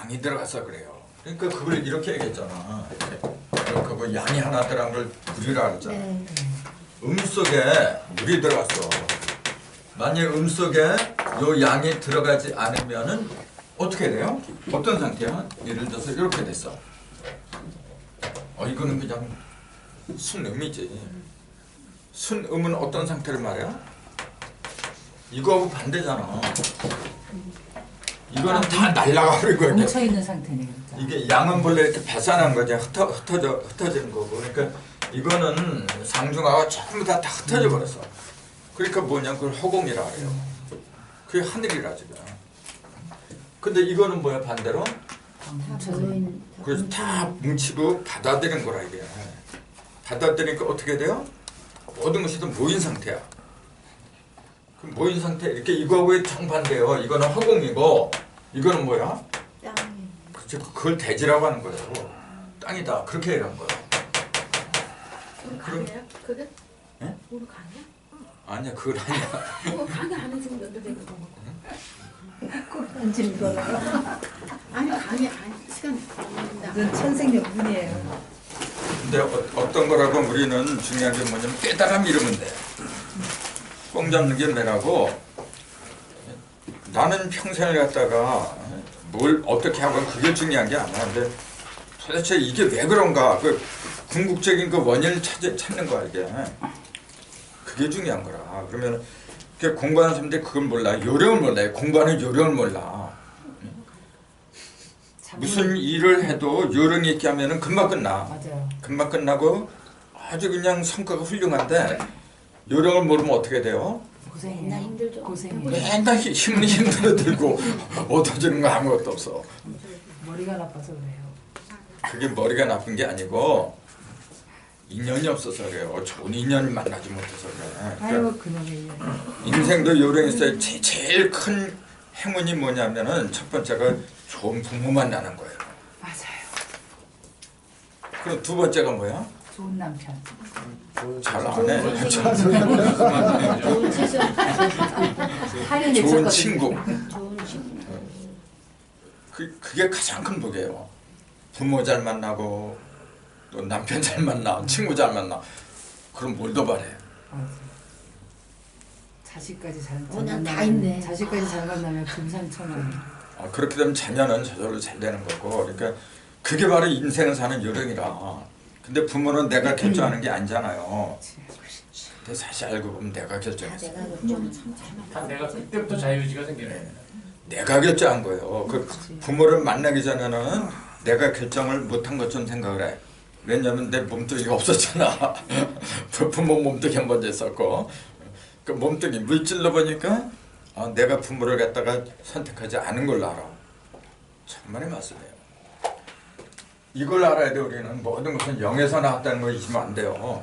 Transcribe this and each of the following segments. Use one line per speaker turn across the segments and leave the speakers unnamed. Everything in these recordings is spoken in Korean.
양이 들어가서 그래요. 그러니까 그걸 이렇게 얘기했잖아. 그 양이 하나 들어간 걸 물이라 그랬잖아. 속에 물이 들어갔어. 만약 속에 요 양이 들어가지 않으면은 어떻게 돼요? 어떤 상태야? 예를 들어서 이렇게 됐어. 이거는 그냥 순음이지. 순음은 어떤 상태를 말이야? 이거하고 반대잖아. 이거는 다 날아가는 거야.
뭉쳐 있는 상태네. 그러니까.
이게 양은 본래 이렇게 배산한 거지. 흩어지는 거고. 그러니까 이거는 상중하고 전부 다 흩어져 버렸어. 그러니까 뭐냐, 그걸 허공이라 해요. 그게 하늘이라 지금. 근데 이거는 뭐야, 반대로? 그래서 다 뭉치고 받아들인 거라 이게. 받아들이니까 어떻게 돼요? 모든 것이 다 모인 상태야. 그 모인 상태, 이렇게 이거하고 정반대요. 이거는 허공이고 이거는 뭐야?
땅이.
그렇죠. 그걸 대지라고 하는 거예요. 땅이다. 그렇게 얘기한 거예요.
우리 강이야? 그게?
예?
우리 강이야?
아니야, 그건 아니야.
강이 안에 지금 연결되는 거.
ቁ란지를 걸어요.
아니 강이 아니 시간 없는다.
이건 천생연분이에요.
근데 어떤 거라고 우리는 중요한 게 뭐냐면 깨달음 이러면 돼. 뽕 잡는 게 매라고. 나는 평생을 갖다가 뭘 어떻게 하건 그게 중요한 게 아니야. 근데 도대체 이게 왜 그런가? 그 궁극적인 그 원인을 찾는 거야 이게. 그게 중요한 거라. 그러면 공부하는 사람들이 그걸 몰라. 요령을 몰라. 공부하는 요령을 몰라. 무슨 일을 해도 요령이 있게 하면은 금방 끝나.
맞아요.
금방 끝나고 아주 그냥 성과가 훌륭한데 요령을 모르면 어떻게 돼요?
맨날 힘들죠.
고생이에요.
맨날 힘은 힘들어 들고 얻어지는 거 아무것도 없어.
머리가 나빠서 그래요.
그게 머리가 나쁜 게 아니고 인연이 없어서 그래요. 좋은 인연을 만나지 못해서 그래.
아이고 그놈의
인생도 요령이 있어요. 제일 큰 행운이 뭐냐면은 첫 번째가 좋은 부모 만나는 거예요.
맞아요.
그럼 두 번째가 뭐야?
좋은 남편.
잘 안 해.
좋은 시선.
하려는
좋은
했었거든요.
친구.
좋은 친구.
그게 가장 큰 복이에요. 부모 잘 만나고 또 남편 잘 만나, 친구 잘 만나. 그럼 뭘 더 바래?
자식까지 잘
그냥 다
만나면
있네.
자식까지 잘 만나면 금상첨화.
그렇게 되면 자녀는 저절로 잘 되는 거고. 그러니까 그게 바로 인생을 사는 요령이라. 근데 부모는 내가 결정하는 게 아니잖아요. 근데 사실 알고 보면 내가 결정했어.
내가 요즘 참잘 맞아.
다 내가 그때부터 자유의지가 생기네.
내가 결정한 거예요. 그 부모를 만나기 전에는 내가 결정을 못한 것처럼 생각을 해. 왜냐면 내 몸뚱이가 없었잖아. 부모 몸뚱이 한 번도 있었고. 그 몸뚱이 물질로 보니까 내가 부모를 갖다가 선택하지 않은 걸로 알아. 천만의 말씀이에요. 이걸 알아야 돼. 우리는 모든 것은 0에서 나왔다는 거 잊으면 안 돼요.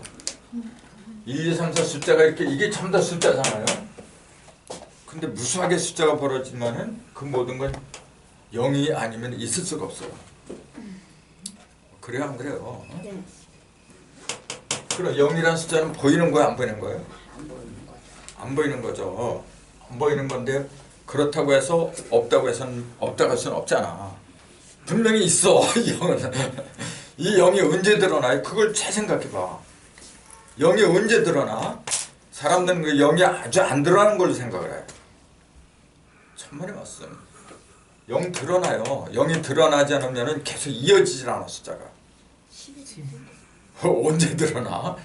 1, 2, 3, 4 숫자가 이렇게 이게 전부 다 숫자잖아요. 근데 무수하게 숫자가 벌어지면은 그 모든 건 0이 아니면 있을 수가 없어요. 그래요, 안 그래요?
네.
그럼 0이라는 숫자는 보이는 거야, 안 보이는 거예요? 안 보이는 거죠. 안 보이는 건데 그렇다고 해서 없다고 해서는 없다고 해서는 없잖아. 분명히 있어. 0은. 이 0이 언제 드러나요? 그걸 잘 생각해봐. 0이 언제 드러나? 사람들은 그 0이 아주 안 드러나는 걸로 생각을 해. 천만의 말씀. 0 드러나요. 0이 드러나지 않으면 계속 이어지질 않아, 숫자가.
10이지.
언제 드러나?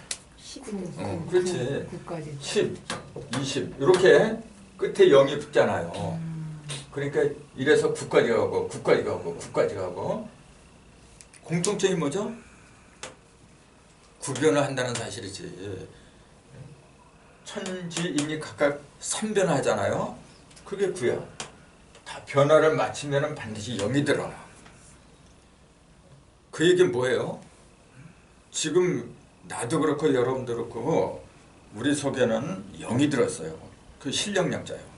10이.
그렇지.
9까지.
10, 20 이렇게 끝에 0이 붙잖아요. 그러니까 이래서 9까지 가고 9까지 가고 9까지 가고 공통점이 뭐죠? 구변을 한다는 사실이지. 천지인이 각각 3변하잖아요. 그게 9야. 다 변화를 마치면 반드시 0이 드러나. 그 얘기는 뭐예요? 지금 나도 그렇고 여러분도 그렇고 우리 속에는 0이 들었어요. 그 실력 영자예요.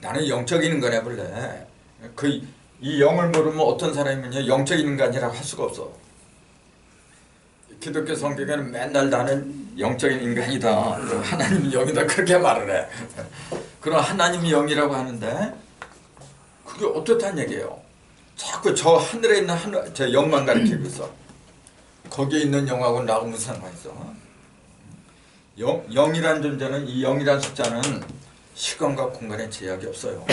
나는 영적인 인간이야 본래. 이 0을 모르면 어떤 사람이냐 영적인 인간이라고 할 수가 없어. 기독교 성경에는 맨날 나는 영적인 인간이다. 하나님이 0이다 그렇게 말을 해. 그럼 하나님이 0이라고 하는데 그게 어떻다는 얘기예요? 자꾸 저 하늘에 있는 저 영만 가리키고 있어. 거기에 있는 영하고 나하고 무슨 상관 있어? 영이란 존재는, 이 영이란 숫자는 시간과 공간에 제약이 없어요.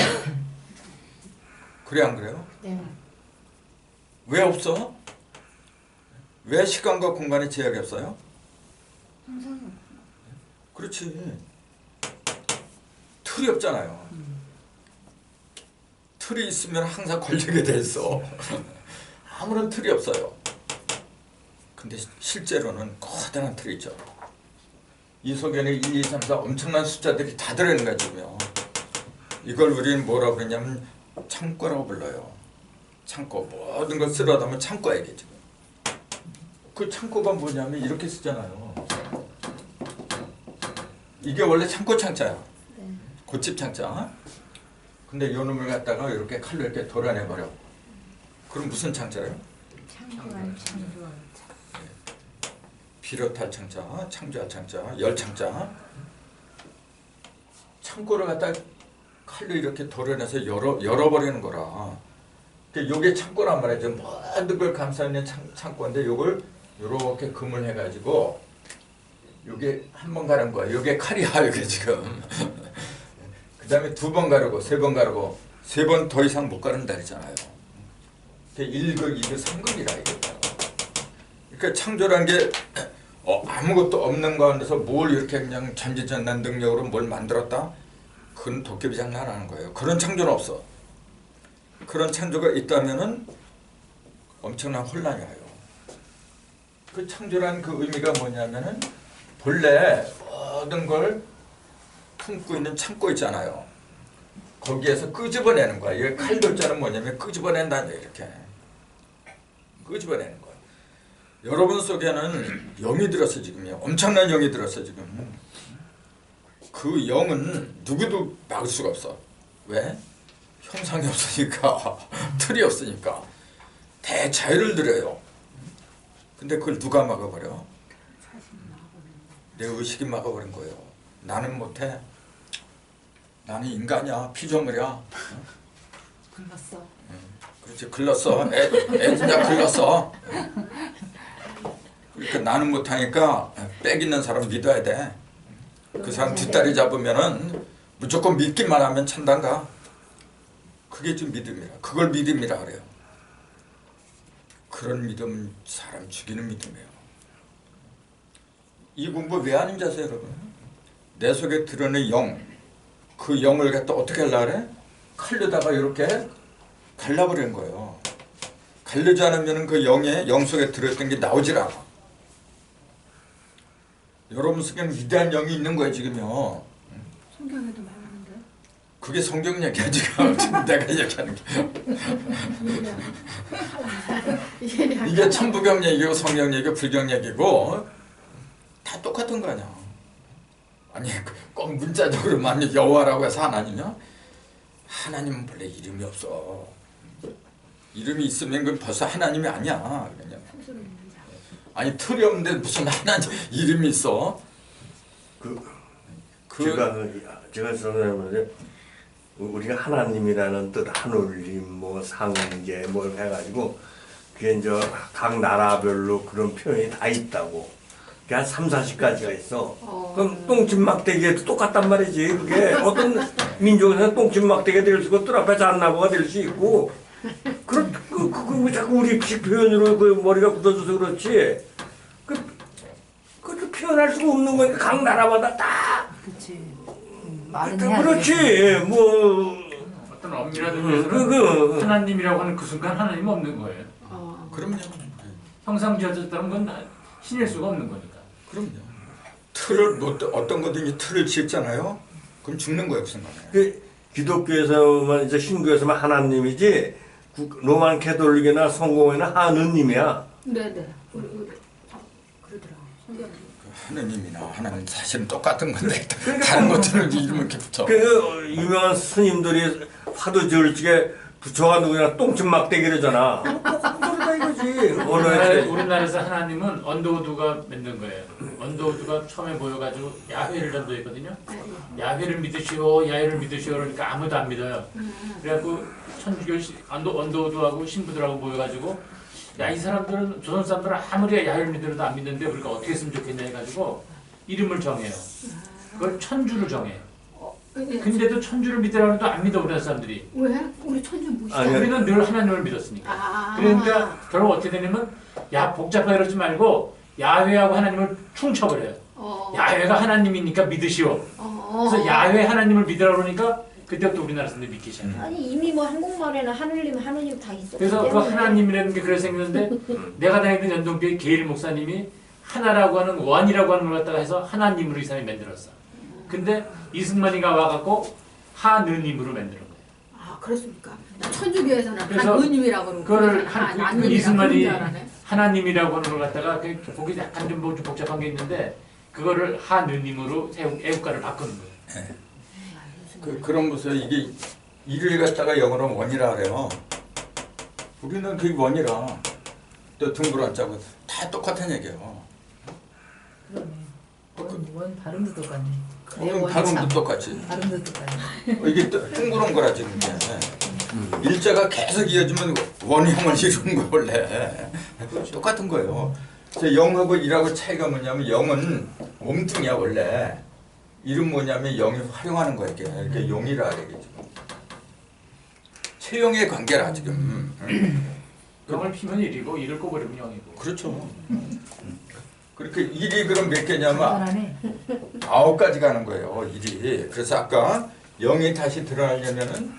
그래 안 그래요?
네.
왜 없어? 왜 시간과 공간에 제약이 없어요?
항상
그렇지. 틀이 없잖아요. 틀이 있으면 항상 걸리게 돼 있어. 아무런 틀이 없어요. 근데 실제로는 커다란 틀이 있죠. 이 속에는 1, 2, 3, 4 엄청난 숫자들이 다 들어있는 거야 지금요. 이걸 우리는 뭐라고 그러냐면 창고라고 불러요. 창고. 모든 걸 쓸어 담으면 창고야 이게 지금. 그 창고가 뭐냐면 이렇게 쓰잖아요. 이게 원래 창고 창자야. 고집 창자. 근데 요 놈을 갖다가 이렇게 칼로 이렇게 도려내버려. 그럼 무슨 창자예요?
창조할 창조.
비롯할 창자, 창조할 창자, 열 창자. 창고를 갖다 칼로 이렇게 도려내서 열어버리는 거라. 요게 창고란 말이죠. 모든 걸 감싸 있는 창고인데 요걸 요렇게 금을 해가지고 요게 한 번 가른 거야. 요게 칼이야 요게 지금. 그 다음에 2번 가르고 3번 가르고 3번 더 이상 못 가른다 그랬잖아요. 1급, 2급, 3급이라 이게. 그러니까 창조란 게 아무것도 없는 가운데서 뭘 이렇게 그냥 전지전능 능력으로 뭘 만들었다? 그건 도깨비 장난하는 거예요. 그런 창조는 없어. 그런 창조가 있다면은 엄청난 혼란이 와요. 그 창조란 그 의미가 뭐냐면은 본래 모든 걸 품고 있는 창고 있잖아요. 거기에서 끄집어내는 거야. 이 칼돌자는 뭐냐면 끄집어낸다는 거야. 이렇게 끄집어내는 거야. 여러분 속에는 영이 들었어 지금요. 엄청난 영이 들었어 지금. 그 영은 누구도 막을 수가 없어. 왜? 형상이 없으니까 틀이 없으니까 대자유를 드려요. 근데 그걸 누가 막아버려? 내 의식이 막아버린 거예요. 나는 못해. 나는 인간이야. 피조물이야.
긁었어.
그렇지. 글렀어. 애 진짜 글렀어. 그러니까 나는 못하니까 빽 있는 사람 믿어야 돼. 그 사람 뒷다리 잡으면은 무조건 믿기만 하면 찬단가. 그게 좀 믿음이라. 그걸 믿음이라 그래요. 그런 믿음은 사람 죽이는 믿음이에요. 이 공부 왜 하는지 아세요 여러분? 내 속에 드러낸 영, 그 영을 갖다 어떻게 하려고 그래? 칼로다가 이렇게 갈라버리는 거예요. 갈르지 않으면 그 영 속에 들어있던 게 나오질 않아. 여러분 속에는 위대한 영이 있는 거예요 지금요.
성경에도 말하는데.
그게 성경 얘기야 지금. 지금 내가 얘기하는 게. 이게 천부경 얘기고 성경 얘기고 불경 얘기고 다 똑같은 거 아니야. 아니 꼭 문자적으로만 여호와라고 해서 하나님이야? 하나님은 원래 이름이 없어. 이름이 있으면 그건 벌써 하나님이 아니야. 그냥. 아니 틀이 없는데 무슨 하나님 이름이 있어?
제가 전에 우리가 하나님이라는 뜻, 하늘님, 뭐 상계, 뭐 해가지고 그게 이제 각 나라별로 그런 표현이 다 있다고. 그게 한 3, 40가지가 있어. 그럼 똥집막대기에도 똑같단 말이지. 그게 어떤 민족에서는 똥집막대기가 될 수 있고 뜰 앞에 잣나무가 될 수 있고 그 자꾸 우리식 표현으로 그 머리가 굳어져서 그렇지. 그 표현할 수가 없는 거니까 각 나라마다 다.
그렇지. 말은 해야
그렇지.
돼.
뭐
어떤 엄밀한 의미에서는 하나님이라고 하는 그 순간 하나님 없는 거예요.
그럼요.
형상 지어졌다는 건 신일 수가 없는 거니까.
그럼요. 틀을 어떤 거든지 틀을 지었잖아요. 그럼 죽는 거예요, 그 순간에.
그 기독교에서만 이제 신교에서만 하나님이지 로만 캐톨릭이나 성공회나 하느님이야.
네네. 그러더라고. 성경.
하느님이나 하나님 사실은 똑같은 건데 다른 것들은 이름을 이렇게 붙여.
그 유명한 스님들이 화두 지을 적에 부처가 누구냐 똥집 막대기라잖아. 똑같은 소리다 이거지. 언어에
우리나라에서 하나님은 언더우드가 만든 거예요. 언더우드가 처음에 모여가지고 야훼를 전도했거든요. 야훼를 믿으시오, 야훼를 믿으시오 그러니까 아무도 안 믿어요. 그래갖고 천주교 언더우드하고 신부들하고 모여가지고 야 이 사람들은 조선 사람들은 아무리 야훼를 믿으려도 안 믿는데 우리가 어떻게 했으면 좋겠냐 해가지고 이름을 정해요. 그걸 천주를 정해요. 근데도 천주를 믿으라고 해도 안 믿어 우리나라 사람들이.
왜? 우리 천주 무시해.
아니요.
우리는 늘 하나님을 믿었으니까.
아.
그러니까 결국 어떻게 되냐면 야 복잡하게 그러지 말고 야훼하고 하나님을 퉁쳐버려요. 야훼가 하나님이니까 믿으시오. 그래서 야훼 하나님을 믿으라고 그러니까 그때부터 우리나라 사람들이 믿기 시작해요.
아니 이미 뭐 한국말에는 하늘님 하느님 다 있었기
그래서 그
때문에
하나님이라는 게 그래서 생겼는데 내가 다니던 연동교회 게일 목사님이 하나라고 하는 원이라고 하는 걸 갖다가 해서 하나님으로 이 사람이 만들었어. 근데 이승만이가 와갖고 하느님으로 만드는 거예요.
아 그렇습니까? 나 천주교에서는
그래서
한은님이라고 그러고
그거를
한은님이라고
이승만이
그런 줄 알았네.
하나님이라고 하는 걸 갖다가 거기 약간 좀 복잡한 게 있는데 그거를 하느님으로 애국가를 바꾸는 거예요.
그런 것을 이게 이를 갖다가 영어로 원이라 그래요. 우리는 그게 원이라 또 둥그런 자고 다 똑같은 얘기예요.
그러네. 원 발음도 똑같네.
발음도 똑같이.
발음도 똑같네.
이게 둥그런 거라 지금 이게. 일자가 계속 이어지면 원형을 이루는 거 원래. 똑같은 거예요. 그래서 영하고 일하고 차이가 뭐냐면 영은 몸뚱이야 원래. 일은 뭐냐면 영이 활용하는 거야 이게. 이렇게 용이라 이게 지금. 체용의 관계라 지금.
영을 피면 1이고 1을 꼬버리면 0이고.
그렇죠. 그렇게 일이 그럼 몇 개냐면
간단하네.
9가지 가는 거예요. 일이. 그래서 아까 0이 다시 드러나려면은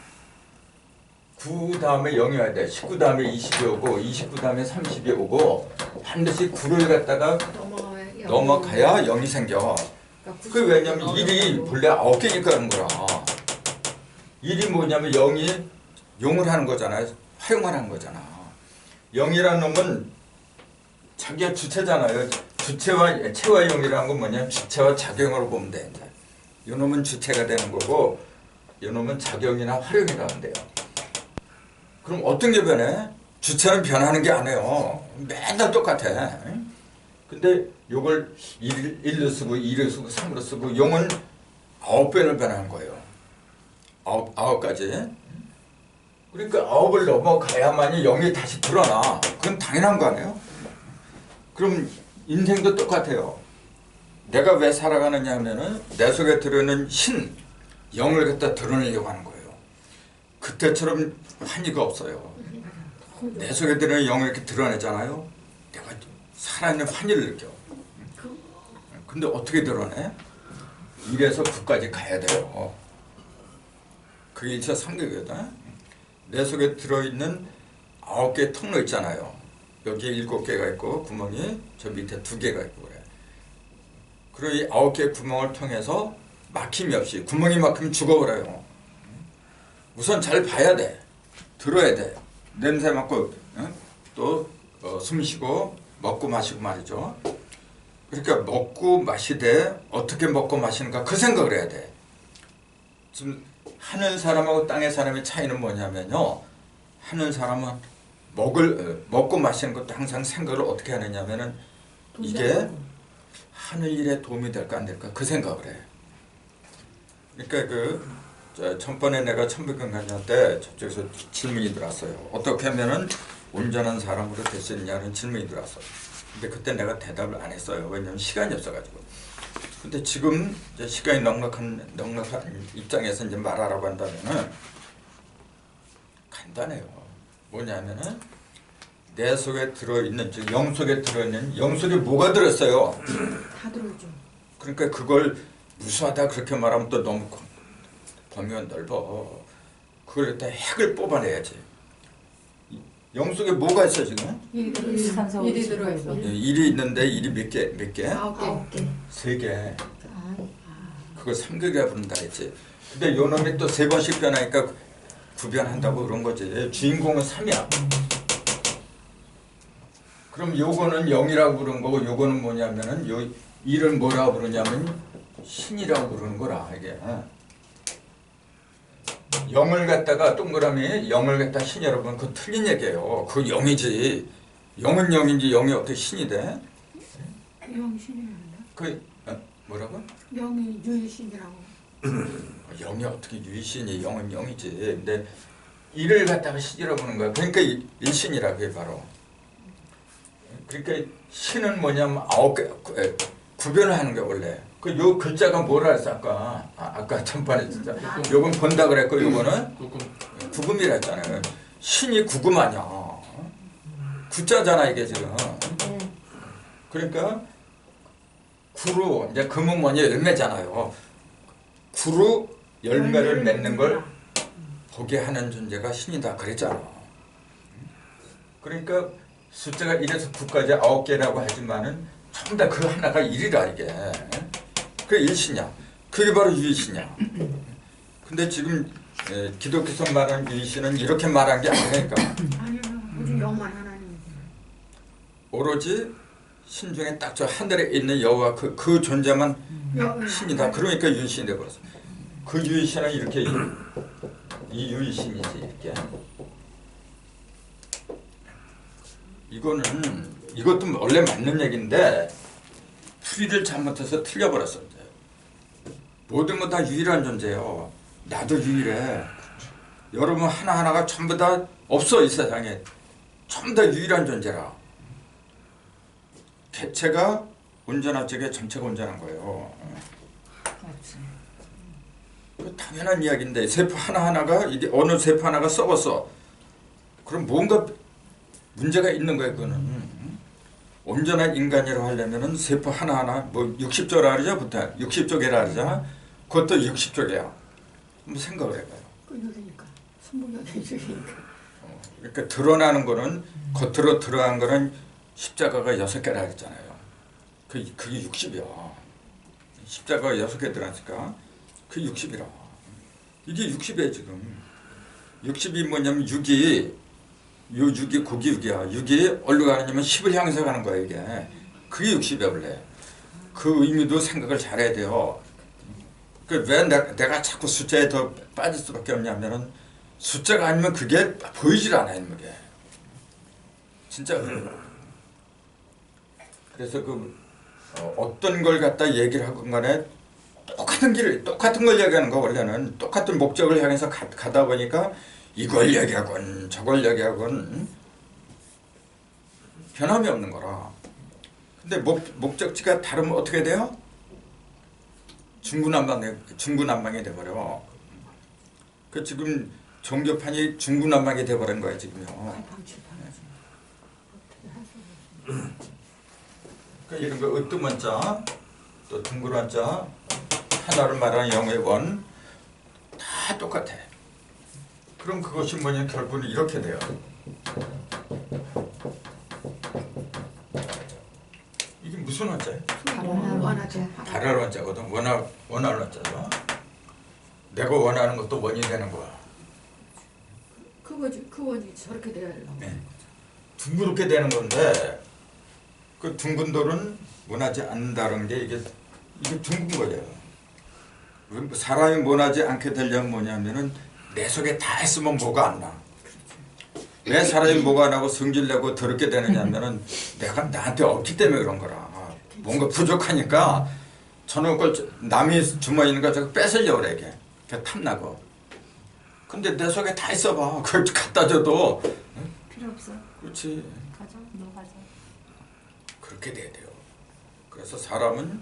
9 다음에 0이 와야 돼. 19 다음에 20이 오고 29 다음에 30이 오고 반드시 9를 갖다가 넘어가야 0이 생겨. 그 왜냐면 1이 본래 9개니까 그런 거라. 1이 뭐냐면 0이 용을 하는 거잖아요. 활용을 하는 거잖아. 0이라는 놈은 자기가 주체잖아요. 주체와 체와 용이라는 건 뭐냐면 주체와 작용으로 보면 돼. 이 놈은 주체가 되는 거고 이 놈은 작용이나 활용이라 한대요. 그럼 어떤 게 변해? 주체는 변하는 게 아니에요. 맨날 똑같아. 근데 요걸 1로 쓰고 2로 쓰고 3으로 쓰고 용은 9배를 변하는 거예요. 9가지. 그러니까 9을 넘어가야만이 0이 다시 드러나. 그건 당연한 거 아니에요? 그럼 인생도 똑같아요. 내가 왜 살아가느냐 하면은 내 속에 들어있는 신, 영을 갖다 드러내려고 하는 거예요. 그때처럼 한이가 없어요. 내 속에 들어있는 영을 이렇게 드러내잖아요. 내가 살아있는 환희를 느껴. 근데 어떻게 드러내? 1에서 9까지 가야 돼요. 그게 1차 3개거든. 내 속에 들어있는 9개의 통로 있잖아요. 여기에 7개가 있고 구멍이 저 밑에 2개가 있고 그래. 그리고 이 9개의 구멍을 통해서 막힘이 없이 구멍이 막히면 죽어버려요. 우선 잘 봐야 돼. 들어야 돼. 냄새 맡고 또 숨 쉬고 먹고 마시고 말이죠. 그러니까 먹고 마시되 어떻게 먹고 마시는가 그 생각을 해야 돼. 지금 하는 사람하고 땅의 사람의 차이는 뭐냐면요. 하는 사람은 먹고 마시는 것도 항상 생각을 어떻게 하느냐면은 이게 하는 일에 도움이 될까 안 될까 그 생각을 해. 그러니까 전번에 내가 천백경 강연 때 저쪽에서 질문이 들어왔어요. 어떻게 하면은 온전한 사람으로 될 수 있냐는 질문이 들어왔어. 근데 그때 내가 대답을 안 했어요. 왜냐면 시간이 없어가지고. 근데 지금 이제 시간이 넉넉한 입장에서 이제 말하라고 한다면은 간단해요. 뭐냐면은 내 속에 들어있는 즉 영 속에 들어있는 영 속에 뭐가 들었어요?
다 들어있죠.
그러니까 그걸 무수하다 그렇게 말하면 또 너무 범위가 넓어. 그걸 일단 핵을 뽑아내야지. 영 속에 뭐가 있어 지금?
일이 들어있어. 일이 들어있어.
일이 있는데 일이 몇 개? 몇 개?
9개.
3개. 그걸 3개가 부른다 했지. 근데 요 놈이 또 3번씩 변하니까 구변한다고 그런 거지. 주인공은 3이야. 그럼 요거는 영이라고 부르는 거고 요거는 뭐냐면은 요 일을 뭐라고 부르냐면 신이라고 부르는 거라 이게. 영을 갖다가 동그라미 영을 갖다 신이라고 하면 그거 틀린 얘기예요. 그거 영이지. 영은 영인지 영이 어떻게 신이 돼?
영이 신이란다.
그 뭐라고?
영이 유일신이라고.
영이 어떻게 유일신이 영은 영이지. 근데 일을 갖다가 신이라고 하는 거야. 그러니까 일신이라 그게 바로. 그러니까 신은 뭐냐면 9개 구별을 하는 게 원래. 그 요 글자가 뭐라 했어 아까? 아까 전판에 진짜. 요건 본다 그랬고 요거는 구금이라 했잖아요. 신이 구금 아니야. 구자잖아 이게 지금. 그러니까 구로 이제 금은 뭐냐 열매잖아요. 구로 열매를 맺는 걸 보게 하는 존재가 신이다 그랬잖아. 그러니까 숫자가 1에서 9까지 9개라고 하지만은 전부 다 그 하나가 1이라 이게. 그게 일신이야. 그게 바로 유일신이야. 근데 지금 기독교에서 말하는 유일신은 이렇게 말한 게 아니니까.
아니요. 오직 영만 하나님이지.
오로지 신중에 딱 저 하늘에 있는 여호와 그 존재만 신이다. 그러니까 유일신이 되어버렸어. 그 유일신은 이렇게 이 유일신이지 이렇게. 이것도 원래 맞는 얘기인데 풀이를 잘못해서 틀려버렸어. 이제. 모든 건 다 유일한 존재예요. 나도 유일해. 여러분 하나하나가 전부 다 없어 이 세상에. 전부 다 유일한 존재라. 개체가 온전할 적에 전체가 온전한 거예요. 그 당연한 이야기인데 세포 하나하나가 이게 어느 세포 하나가 썩었어. 그럼 뭔가 문제가 있는 거예요. 그거는. 온전한 인간이라고 하려면은 세포 하나하나 뭐 60조라 그러죠. 보통 60조개라 그러잖아. 그것도 60조개야. 한번 생각을 해봐요.
끊어지니까. 승부욕이 있으니까.
그러니까 드러나는 거는 겉으로 드러난 거는 십자가가 6개라 했잖아요. 그게 60이야. 십자가가 6개 들어갔으니까 그게 60이라. 이게 60이에요 지금. 60이 뭐냐면 6이 요 6이 고기 6이야. 6이 어디로 가느냐면 10을 향해서 가는 거야 이게. 그게 60이야 원래. 그 의미도 생각을 잘해야 돼요. 왜 내가 자꾸 숫자에 더 빠질 수밖에 없냐면은 숫자가 아니면 그게 보이질 않아요 이게. 진짜 그래요. 그래서 어떤 걸 갖다 얘기를 하건 간에 똑같은 걸 얘기하는 거 원래는 똑같은 목적을 향해서 가다 보니까 이걸 얘기하건 저걸 얘기하건 변함이 없는 거라. 근데 목적지가 다르면 어떻게 돼요? 중구난방이 돼버려. 그 지금 종교판이 중구난방이 돼버린 거야 지금요. 그러니까 이런 거 으뜸원자 또 둥그런자 하나를 말하는 영의 원 다 똑같아. 그럼 그것이 뭐냐 결국은 이렇게 돼요. 이게 무슨 원자예요?
원하죠.
달할 원자거든. 원할 원자죠. 내가 원하는 것도 원이 되는 거야.
그거지. 그 원이 저렇게 되려고.
네. 둥그렇게 되는 건데 그 둥근 돌은 원하지 않는다는 게 이게 둥근 거예요. 사람이 원하지 않게 되려면 뭐냐면은 내 속에 다 있으면 뭐가 안 나. 왜 사람이 뭐가 나고 성질내고 더럽게 되느냐면은 내가 나한테 없기 때문에 그런 거라. 뭔가 부족하니까 저는 걸 남이 주머니에 있는 거 저거 뺏으려고 그래 이게. 탐나고. 근데 내 속에 다 있어봐. 그걸 갖다 줘도
필요 없어.
그렇지.
가져, 너 가져.
그렇게 돼야 돼요. 그래서 사람은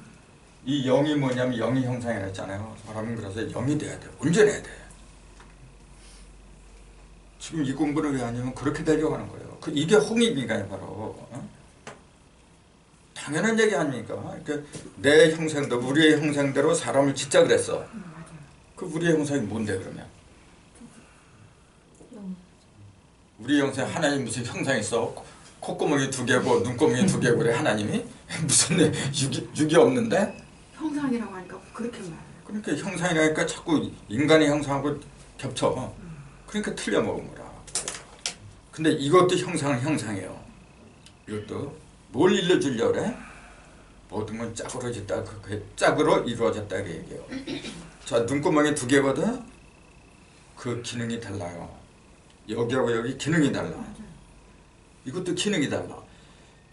이 영이 뭐냐면 영이 형상이라 했잖아요. 사람은 그래서 영이 돼야 돼. 온전해야 돼. 지금 이 공부를 왜 하냐면 그렇게 되려고 하는 거예요. 이게 홍익인간이 바로. 당연한 얘기 아닙니까? 그러니까 내 형상도 우리의 형상대로 사람을 짓자 그랬어. 그 우리의 형상이 뭔데 그러면? 우리 형상 하나님 무슨 형상이 있어? 콧구멍이 2개고 눈구멍이 2개고 그래 하나님이? 무슨 육이 없는데?
형상이라고 하니까 그렇게 말해.
그러니까 형상이라니까 자꾸 인간의 형상하고 겹쳐. 그러니까 틀려먹은 거라. 근데 이것도 형상은 형상이에요. 이것도 뭘 일러주려고 그래? 모든 건 짝으로 짓다. 그 짝으로 이루어졌다 그 얘기예요. 자, 눈구멍이 2개거든? 그 기능이 달라요. 여기하고 여기 기능이 달라. 이것도 기능이 달라.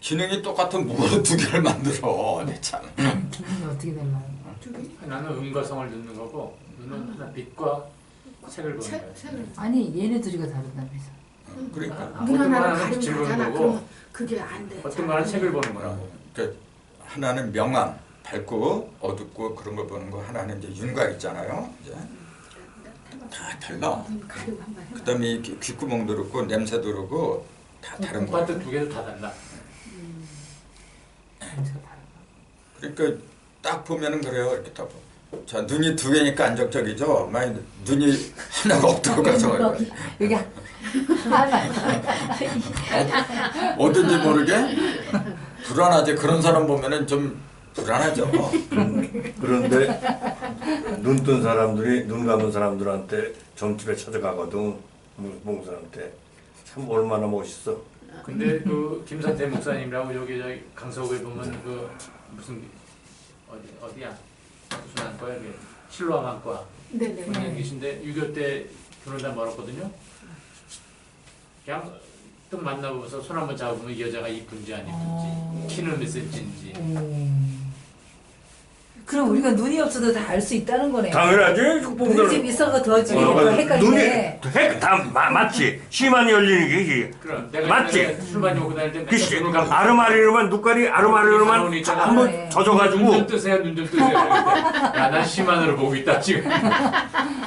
기능이 똑같은 무거운 두 개를 만들어. 네, 참.
기분이 어떻게 달라요?
저기
나는 음과 성을 듣는 거고 너는 하나 빛과 색을 보는 거야.
색을
아니 얘네 둘이가 다르다면서.
그러니까
눈
어떤
하나를
거는 빛을
가리면
보는
되잖아.
거고
그러면 그게 안 돼.
어떤 거는 색을 보는 거라고.
그러니까 하나는 명암, 밝고 어둡고 그런 걸 보는 거, 하나는 이제 윤곽 있잖아요. 이제 다 달라.
가리고 한번 해봐.
그다음에 이 귓구멍도 그렇고 냄새도 그렇고 다 다른 거.
콩팥도 두 개도 다 달라.
냄새가 다르다.
그러니까 딱 보면은 그래요. 이렇게 딱 보. 자, 눈이 두 개니까 안정적이죠. 만약 눈이 하나가 없다고 가서
여기 하나.
어딘지 모르게 불안하지. 그런 사람 보면은 좀 불안하죠.
그런데 눈 뜬 사람들이 눈 감은 사람들한테 점집에 찾아가거든. 목사한테 참 얼마나 멋있어.
근데 그 김선태 목사님이라고 여기 저기 강서구에 보면 그 무슨 어디야 무슨 안과야 이게 실로암 안과
네네.
분이 계신데 6.25 때 결혼 다 멀었거든요. 그냥 또 만나보면서 손 한번 잡으면 이 여자가 이쁜지 안 이쁜지 키는 몇 센치인지.
그럼 우리가 눈이 없어도 다 알 수 있다는 거네.
당연하지.
눈이 좀 있어가 더 지금
눈이
헷갈리네.
다 맞지. 심한 열리는 게 이게.
그럼 내가
맞지?
옛날에 술 많이 먹고 다닐 때
그
맨날 눈을 감고
아르마리로만 눈깔이 아르마리로만
있잖아.
한번
네.
젖어가지고
눈 좀 뜨세요, 눈 좀 뜨세요. 야난 심한으로 보고 있다 지금.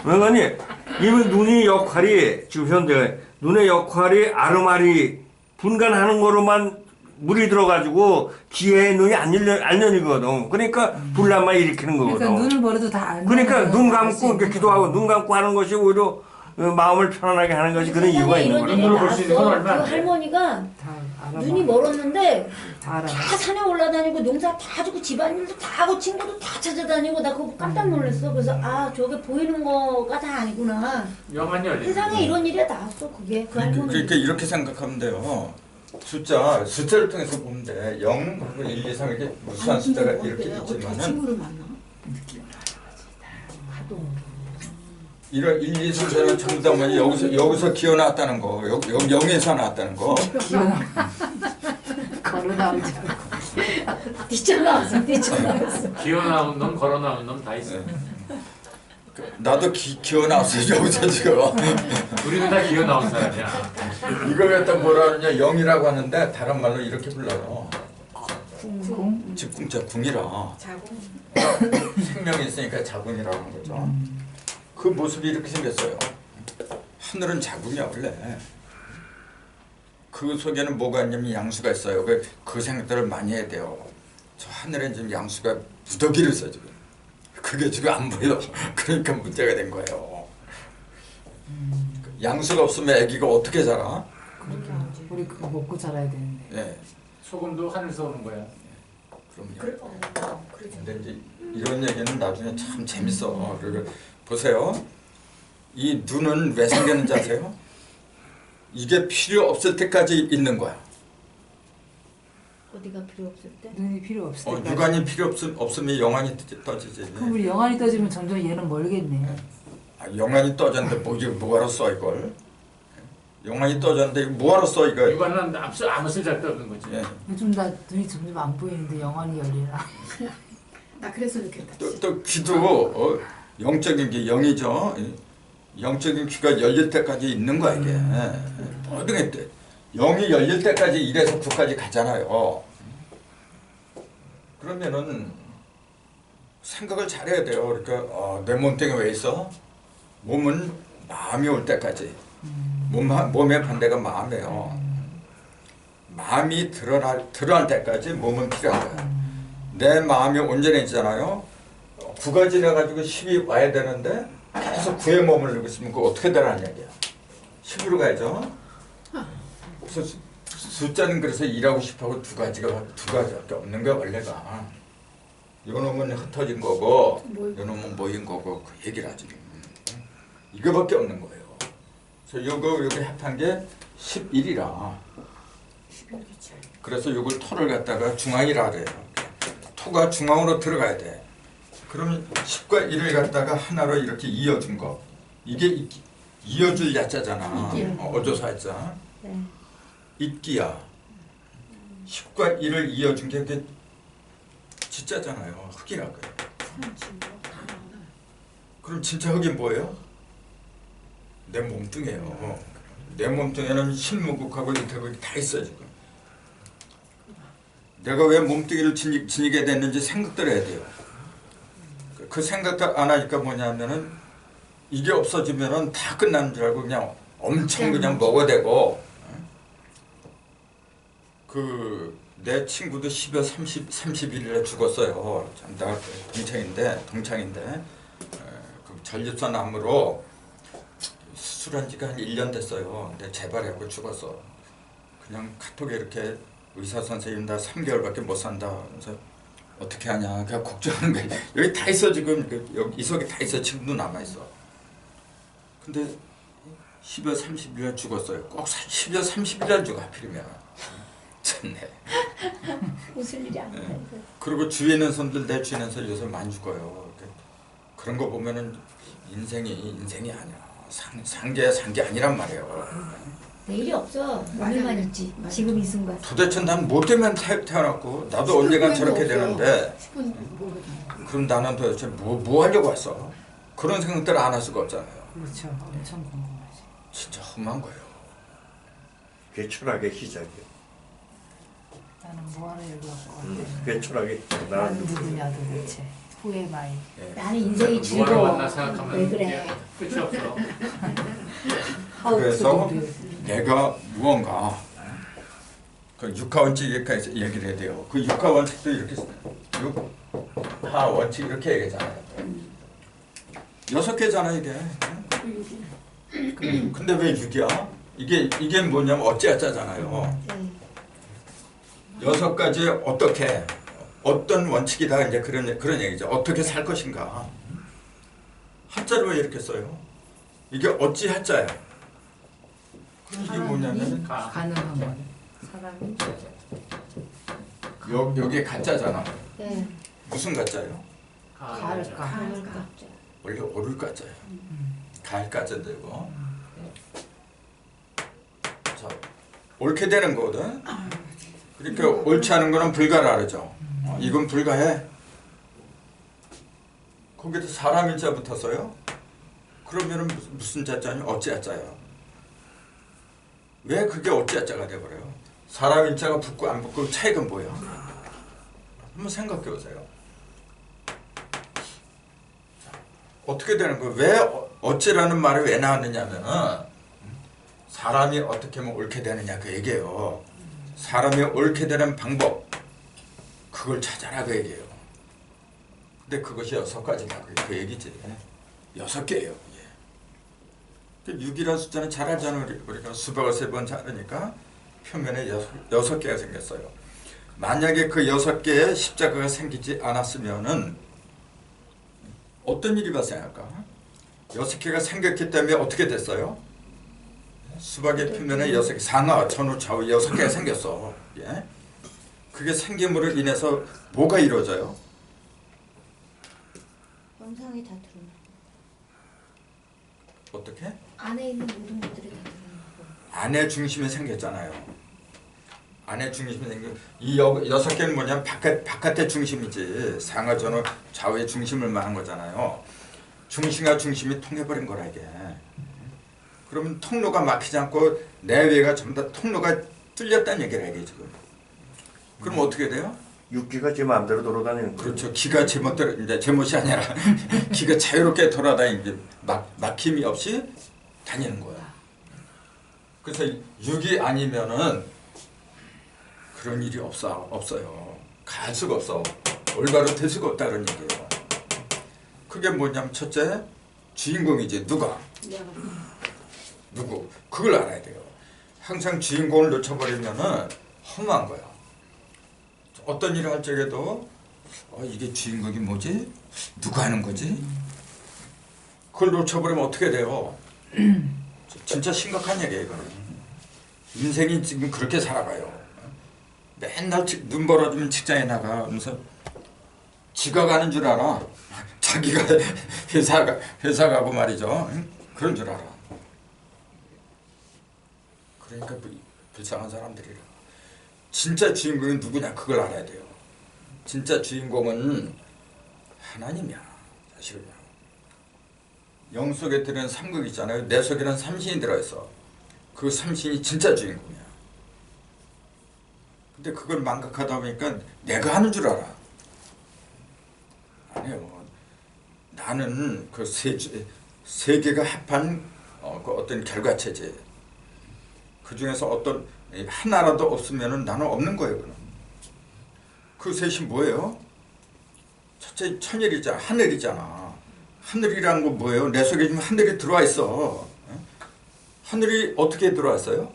왜냐니 이미 눈의 역할이 지금 현재 눈의 역할이 아르마리 분간하는 거로만 물이 들어가지고 귀에 눈이 안 열리거든. 그러니까 불난만 일으키는 거거든.
그러니까 눈을 멀어도 다 안.
그러니까 눈 감고 이렇게 기도하고 눈 감고 하는 것이 오히려 마음을 편안하게 하는 것이 그런 이유가 있는
이런
거예요.
일이
눈으로 볼수 있는 건
나왔어.
얼마 안
그
돼.
할머니가
다 알아.
눈이 멀었는데
다 알아.
다 산에 올라다니고 농사 다 주고 집안일도 다 하고 친구도 다 찾아다니고 나 그거 깜짝 놀랐어. 그래서 아 저게 보이는 거가 다 아니구나.
영안이 열려.
세상에 이런 일이 나왔어 그게 그 할머니.
그러니까 이렇게 생각하면 돼요. 숫자를 통해서 보면 돼. 0, 1, 2, 3 이렇게 무수한 숫자가 이렇게
어떻게
있지만은
친구를 만나?
하도.
이런 1, 2 순서는 전부 다 뭐냐 여기서 기어 나왔다는 거, 여기 0에서 나왔다는 거.
걸어 나오지.
뛰쳐나왔어.
기어 나온 놈, 걸어 나온 놈 다 있어.
나도 기어 나왔어요 여기서 지금.
우리는 다 기어 나온 사람이야.
이걸 갖다 뭐라 하느냐 0이라고 하는데 다른 말로 이렇게 불러요. 집궁자 궁이라.
자궁.
생명이 있으니까 자궁이라고 하는 거죠. 그 모습이 이렇게 생겼어요. 하늘은 자궁이야 원래. 그 속에는 뭐가 있냐면 양수가 있어요. 그 생각들을 많이 해야 돼요. 저 하늘에 지금 양수가 무더기를 써 지금. 그게 지금 안 보여. 그러니까 문제가 된 거예요. 양수가 없으면 아기가 어떻게 자라?
우리 그거 먹고 자라야 되는데.
예,
소금도 하늘에서 오는 거야.
그럼요.
그러죠.
근데 이제 이런 얘기는 나중에 참 재밌어. 그리고 보세요. 이 눈은 왜 생겼는지 아세요? 이게 필요 없을 때까지 있는 거야.
어디가 필요 없을 때?
눈이 필요 없을 때까지.
육안이 필요 없으면 영안이 떠지지.
그럼 우리 영안이 떠지면 점점 얘는 멀겠네.
영안이 떠졌는데 뭐하러 써 이걸? 영안이 떠졌는데 이거 뭐하러 써 이걸?
육안은 아무 쓸데도 없는 거지.
예.
요즘 나 눈이 점점 안 보이는데 영안이 열리나.
나 그래서 이렇게
또 귀도 영적인 게 영이죠. 영적인 귀가 열릴 때까지 있는 거야 이게. 어떻게 때 영이 열릴 때까지 1에서 9까지 가잖아요. 그러면은 생각을 잘해야 돼요. 그러니까 내 몸뚱이 왜 있어? 몸은 마음이 올 때까지. 몸의 반대가 마음이에요. 마음이 드러날 때까지 몸은 필요하다. 내 마음이 온전해지잖아요. 9가 지나가지고 10이 와야 되는데 계속 9에 머물고 있으면 그거 어떻게 되라는 얘기야. 10으로 가야죠. 그래서 숫자는 그래서 일하고 싶어하고 두 가지밖에 없는 거야 원래가. 요놈은 흩어진 거고 요놈은 모인 거고 그 얘기를 하지. 이거밖에 없는 거예요. 그래서 여기 합한 게 11이라. 그래서 요걸 토를 갖다가 중앙이라 그래요. 토가 중앙으로 들어가야 돼. 그러면 10과 1을 갖다가 하나로 이렇게 이어준 거. 이게 이어줄 야자잖아. 어조사 야자.
네.
잇기야. 10과 1을 이어준 게 그게 진짜잖아요. 흙이라고요. 그럼 진짜 흙이 뭐예요? 내 몸뚱이에요. 내 몸뚱이에는 신무국하고 이태국이 다 있어 지금. 내가 왜 몸뚱이를 지니게 됐는지 생각들 해야 돼요. 그 생각들 안 하니까 뭐냐면은 이게 없어지면은 다 끝나는 줄 알고 그냥 엄청 그냥 먹어대고 내 친구도 12월 31일에 죽었어요. 나 동창인데 그 전립선 암으로 수술한 지가 한 1년 됐어요. 근데 재발하고 죽었어. 그냥 카톡에 이렇게 의사 선생님 나 3개월밖에 못 산다. 그래서 어떻게 하냐. 그냥 걱정하는 거야. 여기 다 있어 지금. 여기 이 속에 다 있어. 지금도 남아 있어. 근데 12월 30일에 죽었어요. 꼭 12월 30일에 죽어 하필이면. 참네.
웃을 일이 아니야.
그리고 주위에 있는 손들 내 주위에 있는 손 요새 많이 죽어요. 그런 거 보면은 인생이 아니야. 산 게 아니란 말이에요.
내일이 없어. 오늘만 있지. 지금 이 순간.
도대체 난 뭐 때문에 태어났고 나도 언젠간 저렇게 되는데
10분 모르겠네.
그럼 나는 도대체 뭐 하려고 왔어? 그런 생각들 안 할 수가 없잖아요.
그렇죠. 엄청 궁금하지.
진짜 험한 거예요.
그게 철학의 시작이에요.
나는 뭐 하러 여기 왔고
그게 철학의
난 누구냐 도대체. 후회 마이.
나는 인생이
무한을
즐거워.
만나 생각하면
왜 그래?
끝이 없어.
그래서 내가 무언가 그 육하원칙에까지 얘기를 해야 돼요. 그 육하원칙도 이렇게 육하원칙 이렇게 얘기하잖아요. 6개잖아 이게. 근데 왜 6이야? 이게 뭐냐면 어찌하자잖아요. 6가지 어떻게 어떤 원칙이다 이제 그런 얘기죠. 어떻게 살 것인가. 한자로 왜 이렇게 써요? 이게 어찌 한자야. 이게 뭐냐면
가능한 건 사람이
여기에 가짜잖아.
네.
무슨 가짜예요?
가을까.
원래 오를 가짜예요. 가을 가짜도 되고. 자, 옳게 되는 거거든. 그러니까 옳지 않은 거는 불가라 그러죠. 이건 불가해. 거기도 사람 인자 붙었어요. 그러면은 무슨 자자냐? 어찌 자자요. 왜 그게 어찌 자자가 돼버려요? 사람 인자가 붙고 안 붙고 차이가 뭐야? 한번 생각해 보세요. 어떻게 되는 거예요? 왜 어찌라는 말이 왜 나왔느냐면은 사람이 어떻게 하면 옳게 되느냐 그 얘기예요. 사람이 옳게 되는 방법 그걸 찾아라 그 얘기예요. 근데 그것이 6가지다 그 얘기지. 6개예요. 6이라는 숫자는 잘 알잖아요. 우리가 수박을 3번 자르니까 표면에 6개가 생겼어요. 만약에 그 6개의 십자가가 생기지 않았으면은 어떤 일이 발생할까? 6개가 생겼기 때문에 어떻게 됐어요? 수박의 표면에 6개, 상하, 전후, 좌우 6개가 생겼어. 예? 그게 생김으로 인해서 뭐가 이루어져요?
영상이 다 드러나.
어떻게?
안에 있는 모든 것들이 다 드러나고.
안의 중심이 생겼잖아요. 안의 중심이 생긴 이 6개는 뭐냐면 바깥의 중심이지 상하, 전후, 좌우의 중심을 말한 거잖아요. 중심과 중심이 통해버린 거라 이게. 그러면 통로가 막히지 않고 내외가 전부 다 통로가 뚫렸다는 얘기를 이게 지금. 그럼 어떻게 돼요?
육기가 제 마음대로 돌아다니는 거예요.
그렇죠. 기가 제멋대로 이제 제멋이 아니라 기가 자유롭게 돌아다니는 막힘이 없이 다니는 거야. 그래서 6이 아니면은 그런 일이 없어요. 갈 수가 없어. 올바로 될 수가 없다는 얘기예요. 그게 뭐냐면 첫째 주인공이지. 누구? 그걸 알아야 돼요. 항상 주인공을 놓쳐버리면은 허무한 거야. 어떤 일을 할 적에도 이게 주인공이 뭐지? 누가 하는 거지? 그걸 놓쳐버리면 어떻게 돼요? 진짜 심각한 얘기예요. 이거는. 인생이 지금 그렇게 살아가요. 맨날 눈 벌어주면 직장에 나가. 그래서 지가 가는 줄 알아. 자기가 회사 가고 말이죠. 그런 줄 알아. 그러니까 불쌍한 사람들이라. 진짜 주인공이 누구냐 그걸 알아야 돼요. 진짜 주인공은 하나님이야. 사실은요. 영 속에 들은 삼극 있잖아요. 내 속에는 삼신이 들어있어. 그 삼신이 진짜 주인공이야. 근데 그걸 망각하다 보니까 내가 하는 줄 알아. 아니요. 나는 그 세계가 합한 그 어떤 결과체제. 그 중에서 어떤 하나라도 없으면은 나는 없는 거예요. 그럼. 그 셋이 뭐예요? 첫째 천일이잖아. 하늘이잖아. 하늘이란 건 뭐예요? 내 속에 지금 하늘이 들어와 있어. 하늘이 어떻게 들어왔어요?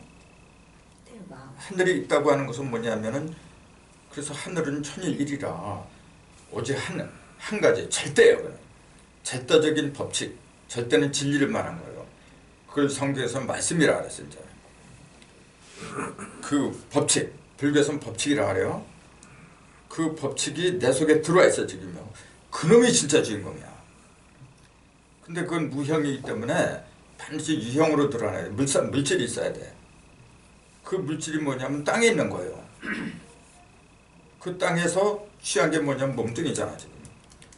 하늘이 있다고 하는 것은 뭐냐면은 그래서 하늘은 천일일이라 오직 한 가지 절대예요. 절대적인 법칙, 절대는 진리를 말한 거예요. 그걸 성경에서 말씀이라 그랬어요. 이제. 그 법칙, 불교에서는 법칙이라 그래요. 그 법칙이 내 속에 들어와 있어 지금요. 그놈이 진짜 주인공이야. 근데 그건 무형이기 때문에 반드시 유형으로 드러나야 돼. 물질이 있어야 돼. 그 물질이 뭐냐면 땅에 있는 거예요. 그 땅에서 취한 게 뭐냐면 몸뚱이잖아 지금.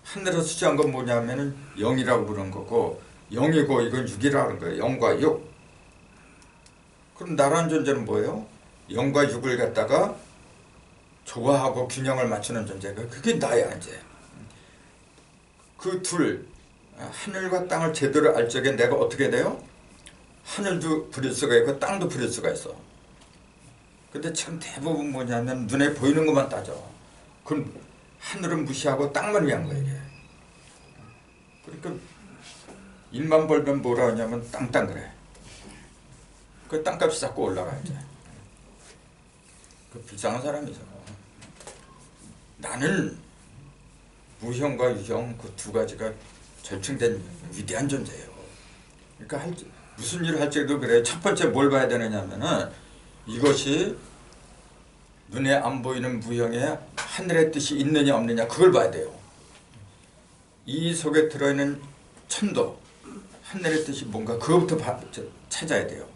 하늘에서 취한 건 뭐냐면은 영이라고 부르는 거고 영이고 이건 육이라는 거예요. 영과 육. 그럼 나라는 존재는 뭐예요? 영과 육을 갖다가 조화하고 균형을 맞추는 존재가 그게 나야 이제. 그 둘 하늘과 땅을 제대로 알 적에 내가 어떻게 돼요? 하늘도 부릴 수가 있고 땅도 부릴 수가 있어. 근데 지금 대부분 뭐냐면 눈에 보이는 것만 따져. 그럼 하늘은 무시하고 땅만 위한 거야 이게. 그러니까 일만 벌면 뭐라 하냐면 땅땅 그래. 그 땅값이 자꾸 올라가 이제. 그 비상한 사람이죠. 나는 무형과 유형 그 두 가지가 절충된 위대한 존재예요. 그러니까 무슨 일을 할 적에도 그래. 첫 번째 뭘 봐야 되느냐면은 이것이 눈에 안 보이는 무형에 하늘의 뜻이 있느냐 없느냐 그걸 봐야 돼요. 이 속에 들어있는 천도 하늘의 뜻이 뭔가 그거부터 찾아야 돼요.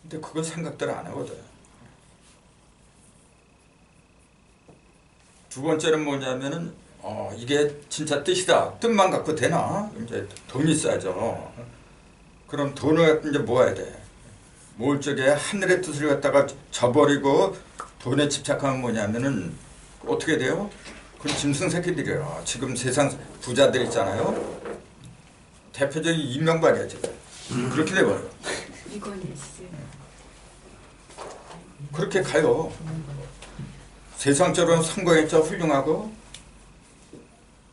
근데 그건 생각들 안 하거든. 두 번째는 뭐냐면은 이게 진짜 뜻이다. 뜻만 갖고 되나? 이제 돈이 있어야죠. 그럼 돈을 이제 모아야 돼. 모을 적에 하늘의 뜻을 갖다가 저버리고 돈에 집착하면 뭐냐면은 어떻게 돼요? 그건 짐승 새끼들이라. 지금 세상 부자들 있잖아요. 대표적인 이명박이야 지금. 그렇게 돼버려.
이건희 씨.
그렇게 가요. 세상적으로는 성공했죠. 훌륭하고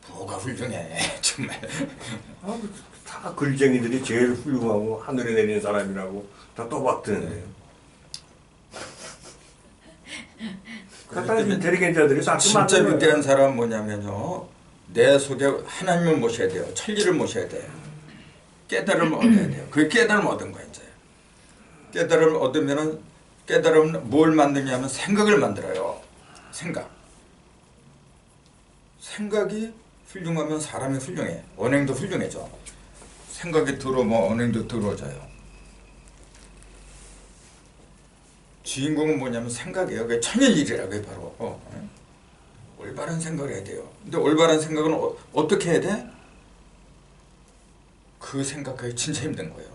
뭐가 훌륭해 정말.
다 글쟁이들이 제일 훌륭하고 하늘에 내린 사람이라고 다 떠받드는데요. 갖다 인텔리겐자들이 다
진짜 위대한 사람은 뭐냐면요. 내 속에 하나님을 모셔야 돼요. 천리를 모셔야 돼요. 깨달음을 얻어야 돼요. 그 깨달음을 얻은 거야 이제. 깨달음을 얻으면은 깨달음은 뭘 만드냐면 생각을 만들어요. 생각이 훌륭하면 사람이 훌륭해. 언행도 훌륭해져. 생각이 들어오면 언행도 들어져요. 주인공은 뭐냐면 생각이에요. 그게 천일일이라고 해 바로. 올바른 생각을 해야 돼요. 근데 올바른 생각은 어떻게 해야 돼? 그 생각하기 진짜 힘든 거예요.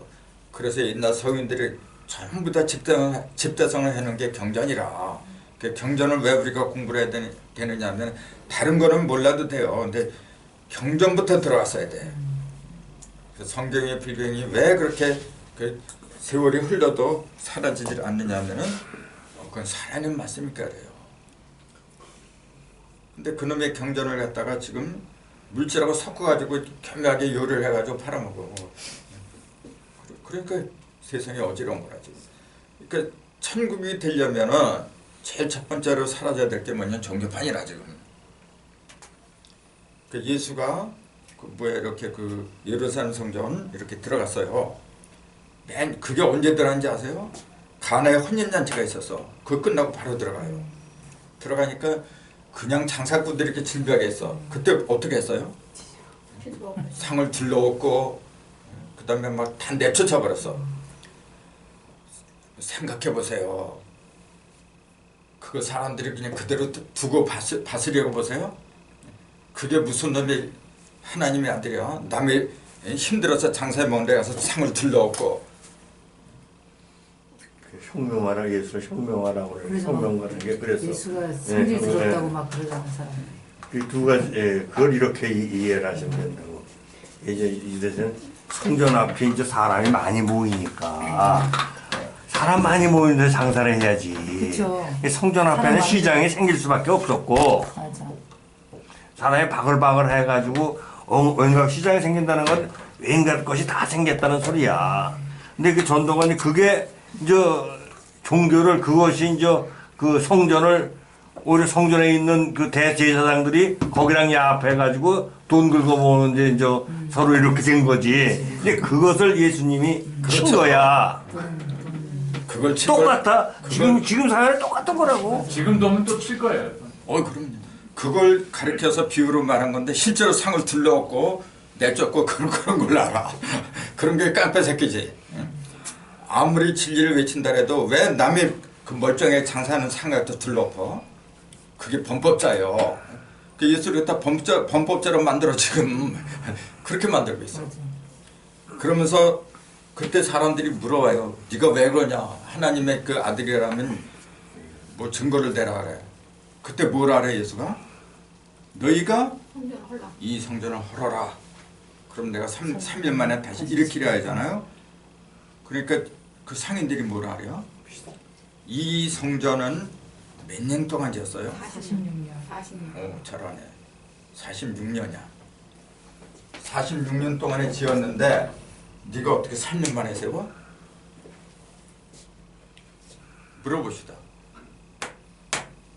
그래서 옛날 서인들이 전부 다 집대성을 해놓은 게 경전이라. 그 경전을 왜 우리가 공부를 해야 되느냐 하면 다른 거는 몰라도 돼요. 근데 경전부터 들어갔어야 돼. 그래서 성경의 불경이 왜 그렇게 그 세월이 흘러도 사라지질 않느냐 하면은 그건 살아있는 말씀이니까 그래요. 근데 그놈의 경전을 갖다가 지금 물질하고 섞어가지고 교묘하게 요리를 해가지고 팔아먹어. 그러니까 세상이 어지러운 거라 지금. 그러니까 천국이 되려면은 제일 첫 번째로 사라져야 될 게 뭐냐 종교판이라 지금. 그 예수가 이렇게 그 예루살렘 성전 이렇게 들어갔어요. 그게 언제 들어간지 아세요? 가나에 혼인잔치가 있었어. 그거 끝나고 바로 들어가요. 들어가니까 그냥 장사꾼들이 이렇게 질비하게 했어. 그때 어떻게 했어요? 상을 들러엎고 그 다음에 막 다 내쫓아버렸어. 생각해보세요. 그거 사람들이 그냥 그대로 두고 봤으려고 보세요? 그게 무슨 놈이 하나님의 아들이야. 남이 힘들어서 장사해 먹는 데 가서 상을 들러엎고.
혁명하라 예수를 혁명하라고 그래.
그래서
혁명 같은 게 그랬어.
예수가 성질 들었다고 막 그러잖아 사람들이.
그 두 가지 그걸 이렇게 이해를 하시면 된다고. 이제 이제는 성전 앞에 이제 사람이 많이 모이니까 사람 많이 모이는데 장사를 해야지.
그쵸.
성전 앞에는
사람
시장이 생길 수밖에 없었고
맞아.
사람이 바글바글 해가지고 온갖 시장이 생긴다는 건 온갖 것이 다 생겼다는 소리야. 근데 그 전도관이 그게 이제 종교를 그것이 이제 그 성전을 오히려 성전에 있는 그 대제사장들이 거기랑 야합해가지고 돈 긁어모으는데 이제 서로 이렇게 된 거지. 근데 그것을 예수님이 친
그렇죠.
거야.
그걸
똑같아. 지금 사회는 똑같은 거라고.
지금도 하면 또 칠 거예요.
그럼요. 그걸 가르쳐서 비유로 말한 건데 실제로 상을 들러엎고 내쫓고 그런 걸 알아. 그런 게 깡패 새끼지. 아무리 진리를 외친다 해도 왜 남이 그 멀쩡하게 장사하는 상을 또 들러엎어? 그게 범법자예요. 그 예수를 다 범법자로 만들어 지금 그렇게 만들고 있어. 그러면서 그때 사람들이 물어봐요. 네가 왜 그러냐? 하나님의 그 아들이라면 뭐 증거를 대라 그래. 그때 뭘 하래 예수가? 너희가
성전 헐라.
이 성전을 헐어라. 그럼 내가 3일 만에 다시 일으키려 하잖아요. 그러니까 그 상인들이 뭘 하래요? 이 성전은 몇 년 동안 지었어요?
46년.
46년.
잘하네. 46년이야. 46년 동안에 지었는데 네가 어떻게 3년 만에 세워? 물어봅시다.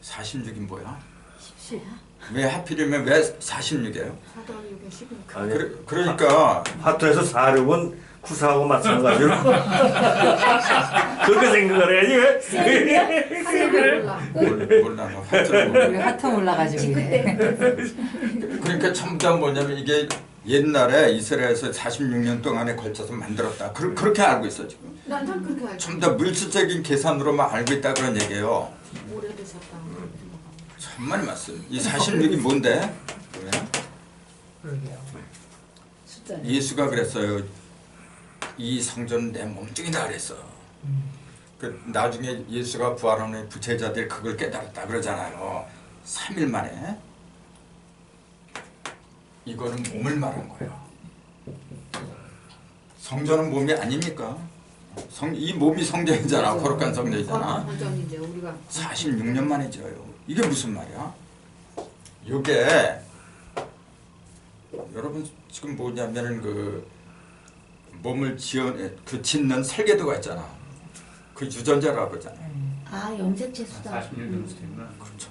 46이 뭐야?
10.
왜 하필이면 왜 46이에요?
4더하기 6은 10이니까.
아니,
그러니까
하트에서 46은 구사하고 마찬가지로 그렇게 생각을 해야지 왜?
하늘을 몰라.
몰라 너 하트를 몰라.
우리 하트 올라가지고 그래.
그러니까 전부 다 뭐냐면 이게 옛날에 이스라엘에서 46년 동안에 걸쳐서 만들었다. 그렇게 알고 있어 지금.
난 그렇게 알지.
전부 다 물질적인 계산으로만 알고 있다 그런 얘기예요.
오래되셨다.
천만의 말씀. 이 46이 뭔데? 그러면
그러게요. 숫자는.
예수가 그랬어요. 이 성전은 내 몸뚱이다 그랬어. 그 나중에 예수가 부활한 후에 부채자들이 그걸 깨달았다 그러잖아요. 3일 만에. 이거는 몸을 말한 거예요. 성전은 몸이 아닙니까? 이 몸이 성전이잖아. 거룩한 성전이잖아.
성전인데 우리가
46년 만에 지어요. 이게 무슨 말이야? 이게 여러분 지금 뭐냐면은 그 몸을 짓는 설계도가 있잖아. 그 유전자라고 그러잖아요.
아 염색체 수다.
40년 정도 되구나.
그렇죠.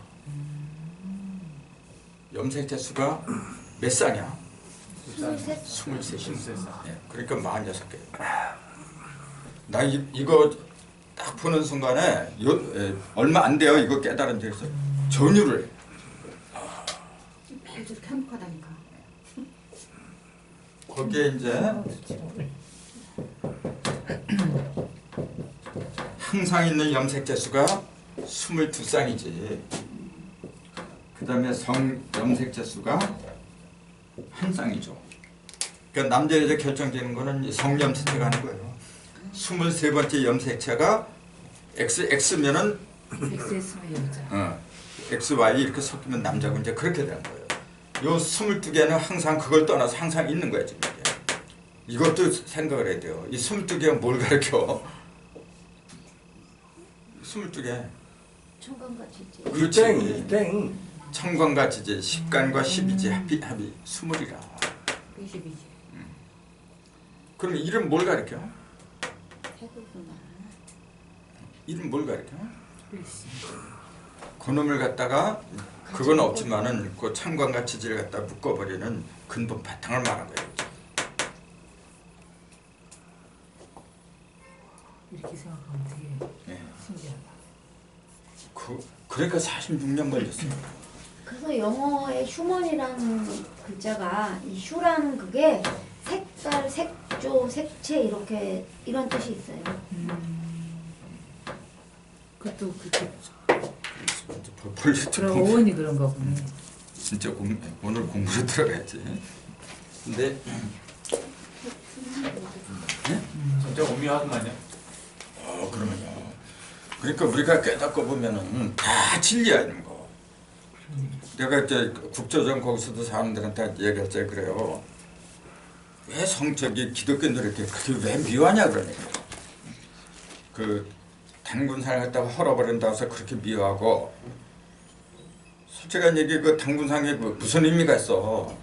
염색체 수가 몇 살이야?
23.
23. 예, 그러니까 46개. 나 이거 딱 보는 순간에 얼마 안 돼요. 이거 깨달은 적에서 전율을 해.
매일 저렇게 행복하다니까.
거기에 이제 항상 있는 염색체 수가 22쌍이지. 그 다음에 염색체 수가 한 쌍이죠. 그러니까 남자 여자 결정되는 거는 성염색체가 하는 거예요. 23번째 염색체가 XX면은
XS면 여자.
XY 이렇게 섞이면 남자고 이제 그렇게 되는 거예요. 요 22개는 항상 그걸 떠나서 항상 있는 거야 지금 이게. 이것도 생각을 해야 돼요. 이 22개가 뭘 가르쳐? 22개.
청강같이 있지.
그렇지.
땡.
청광과 지지, 십간과 십이지 합이 20이라.
20이지.
그럼 이름 뭘 가르쳐?
해보구나.
이름 뭘 가르쳐? 그놈을 갖다가 그건 없지만은 그 청광과 지지를 갖다 묶어버리는 근본 바탕을 말한 거예요.
이렇게 생각하면 되게
예.
신기하다.
그러니까 46년 걸렸어요.
그래서 영어의 휴먼이라는 글자가 이 휴라는 그게 색깔, 색조, 색채 이렇게 이런 뜻이 있어요.
그것도 그렇게 그럼 오은이 그런 거구나.
진짜 오늘 공부를 들어가야지. 근데
진짜 오묘하구만요.
그러면요. 그러니까 우리가 깨닫고 보면은 다 진리야 있는 거. 내가 이제 국조전 거기서도 사람들한테 얘기할 때 그래요. 왜 성적이 기독교인들 이렇게 그게 왜 미워하냐 그러니까. 그 단군상을 갖다가 헐어버린다고 해서 그렇게 미워하고 솔직한 얘기 그 단군상에 무슨 의미가 있어.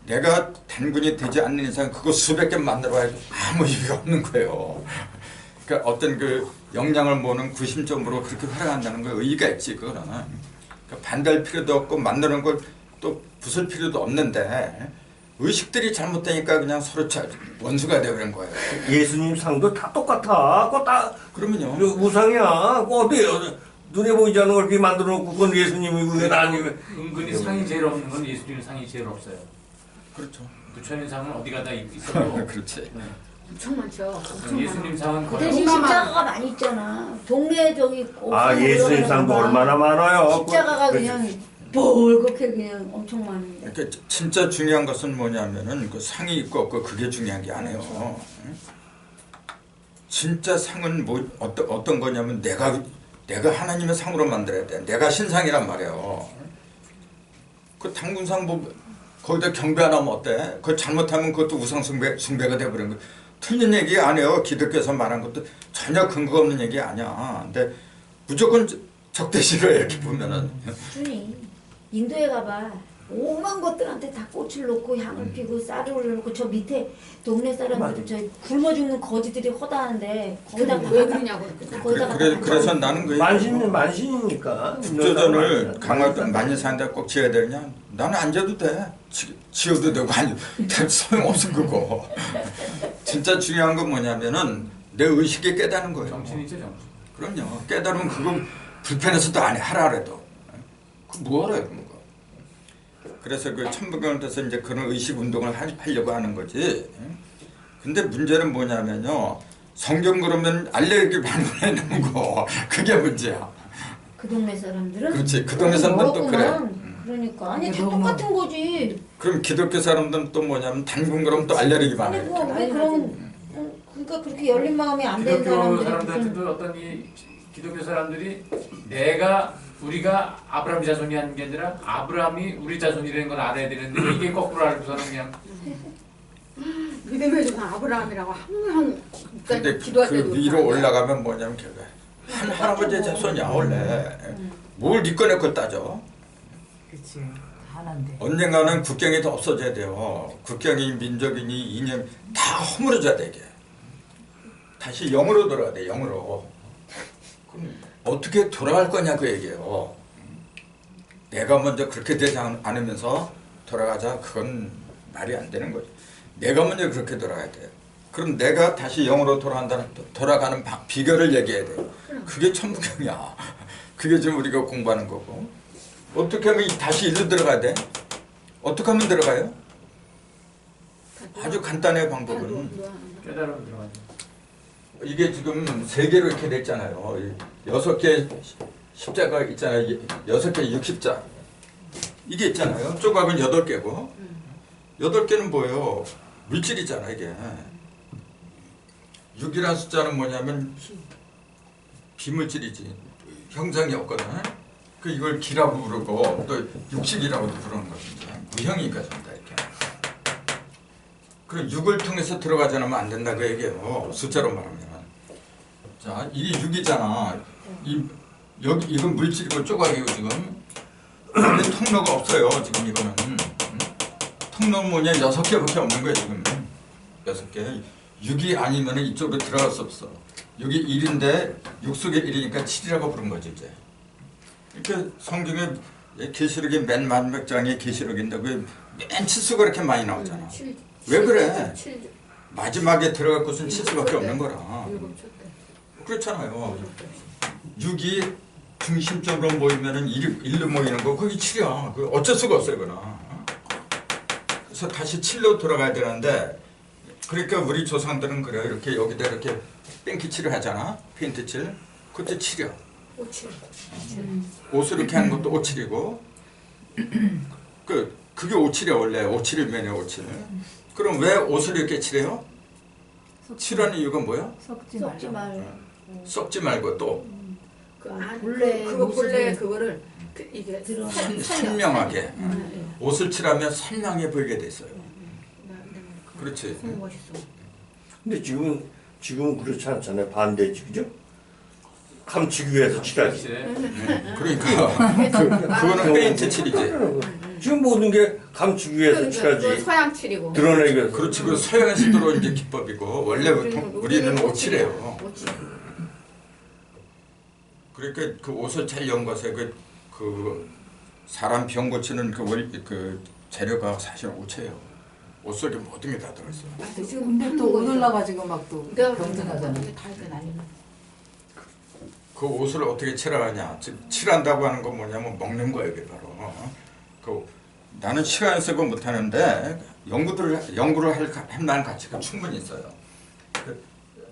내가 단군이 되지 않는 이상 그거 수백 개 만들어야 아무 의미가 없는 거예요. 그러니까 어떤 그 역량을 모으는 구심점으로 그렇게 활용한다는 거 의의가 있지 그거는. 그러니까 반대할 필요도 없고 만드는 걸 또 부술 필요도 없는데 의식들이 잘못되니까 그냥 서로 원수가 되어버린 거예요.
예수님 상도 다 똑같아. 그거 다
그러면요.
우상이야. 그거 어때요? 눈에 보이지 않는 걸 이렇게 만들어 놓고 그건 예수님이고 그게 아니면
은근히 상이 제일 없는 건 예수님 상이 제일 없어요.
그렇죠.
부처님 상은 어디 가다 있어도
그렇지.
네.
엄청 많죠. 엄청
예수님
많아.
상은
그
거의
대신
동남아.
십자가가 많이 있잖아. 동네 저기
예수님 상도 얼마나 많아요.
십자가가
그렇지.
그냥 볼겋게 그냥 엄청 많은데.
그러니까 진짜 중요한 것은 뭐냐면은 그 상이 있고 없고 그게 중요한 게 아니에요. 응? 진짜 상은 뭐 어떤 거냐면 내가 하나님의 상으로 만들어야 돼. 내가 신상이란 말이에요. 그 단군상 뭐 거기다 경배 안 하면 어때? 그거 잘못하면 그것도 우상 숭배가 돼버린 거. 틀린 얘기 아니에요. 기독교에서 말한 것도 전혀 근거 없는 얘기 아니야. 근데 무조건 적대시를 이렇게 보면은.
준이 인도에 가봐. 오만 것들한테 다 꽃을 놓고 향을 피고 쌀을 올려놓고 저 밑에 동네 사람들은 저 굶어 죽는 거지들이 허다한데 거기다가
왜 그러냐고.
거기다가
그래서 나는 그
만신이니까.
국조전을 강화도 많이 사는데 꼭 지어야 되냐? 나는 안 지어도 돼. 지어도 되고 아니 소용없어 그거. 진짜 중요한 건 뭐냐면은 내 의식에 깨닫는 거예요.
정신이죠 정신.
그럼요. 깨달으면 그거 불편해서도 안 해. 하라 그래도. 그 뭐하래 그런 거. 그래서 그 천부경을 돼서 이제 그런 의식 운동을 하려고 하는 거지. 근데 문제는 뭐냐면요. 성경 그러면 알레르기 반응하는 거. 그게 문제야.
그 동네 사람들은
그렇지. 그 동네 사람들은 또 그래.
그러니까 아니 다
너무-
똑같은 거지.
그럼 기독교 사람들은 또 뭐냐면 단군 그러면 또 알레르기
아니
반응.
그거 왜 그런 그러니까 그렇게 열린 마음이 안 되는
기독교
사람들이 무슨
사람들한테도 어떤 이 기독교 사람들이 우리가 아브라함 자손이 하는 게 아니라 아브라함이 우리 자손이라는 걸 알아야 되는데 이게 거꾸로 알고서는 그냥
믿음의 아브라함이라고 항상
근데
기도할
그
때도
위로
그러잖아요.
올라가면 뭐냐면 걔가 한 할아버지의 자손이야 원래. 뭘 니꺼내 걸 따져.
그치. 하나인데.
언젠가는 국경이 더 없어져야 돼요. 국경이 민족이니 이념 다 허물어져야 되게. 다시 영으로 돌아가야 돼. 영으로. 그럼 어떻게 돌아갈 거냐 그 얘기예요. 내가 먼저 그렇게 되지 않으면서 돌아가자 그건 말이 안 되는 거죠. 내가 먼저 그렇게 돌아가야 돼요. 그럼 내가 다시 영으로 돌아가는 비결을 얘기해야 돼요. 그게 천부경이야. 그게 지금 우리가 공부하는 거고. 어떻게 하면 다시 일로 들어가야 돼? 어떻게 하면 들어가요? 아주 간단해요 방법은.
깨달음 들어가죠.
이게 지금 3개로 이렇게 됐잖아요. 6개 십자가 있잖아요. 6개 60자. 이게 있잖아요. 조각은 8개고 8개는 뭐예요? 물질이잖아 이게. 6이라는 숫자는 뭐냐면 비물질이지. 형상이 없거든. 그 이걸 기라고 부르고 또 육식이라고도 부르는 것입니다. 무형이니까 전다 이렇게. 그럼 6을 통해서 들어가지 않으면 안 된다 그 얘기예요. 숫자로 말하면. 자, 이게 6이잖아. 여기 이건 물질이고 조각이고 지금. 근데 통로가 없어요. 지금 이거는. 통로는 뭐냐 6개밖에 없는 거예요 지금. 6개. 6이 아니면 이쪽으로 들어갈 수 없어. 6이 1인데 6 속에 1이니까 7이라고 부른 거지 이제. 이렇게 성경에 계시록이 맨 마지막 장에 계시록인데 왜 맨 치수가 그렇게 많이 나오잖아. 왜 그래? 마지막에 들어갈 곳은 치수밖에 없는 거라. 그렇잖아요. 6이 중심적으로 모이면은 1로 모이는 거 그게 7이야. 그 어쩔 수가 없어요, 그거나. 그래서 다시 7로 돌아가야 되는데 그러니까 우리 조상들은 그래요. 이렇게 여기다 이렇게 뺑키 칠을 하잖아. 페인트 칠. 그때 7이야.
오칠.
옷을 이렇게 하는 것도 오칠이고 그게 오칠이야 원래. 오칠이면이 오칠. 그럼 왜 옷을 이렇게 칠해요? 칠하는 이유가 뭐야?
섞지
썩지
말라.
말.
썩지 말고 또
본래
그거 본래
모습을
그거를 이게
드러내.
선명하게 옷을 칠하면 선명해 보이게 돼 있어요. 그렇지.
너무 멋있어.
근데 지금은 그렇지 않잖아요. 반대지, 그죠? 감추기 위해서 칠하지.
그러니까 그거는 페인트 칠이지.
지금 모든 게 감추기 위해서
그거
칠하지.
서양칠이고.
드러내기 위해서.
그렇지. 그 서양에서 들어온 이제 기법이고 원래 우리는 오칠이에요.
오칠.
그러니까 그 옷을 잘 연것에 그 사람 병 고치는 그 재료가 사실 옷이에요. 옷 속에 모든 게 다 들어있어.
지금
근데 또 못 올라가지고 막 또
내가
병들하잖아.
달게 난리나.
그 옷을 어떻게 칠하냐? 칠한다고 하는 건 뭐냐면 먹는 거예요, 이게 바로. 나는 시간 쓰고 못 하는데 연구를 할 만한 가치가 충분히 있어요.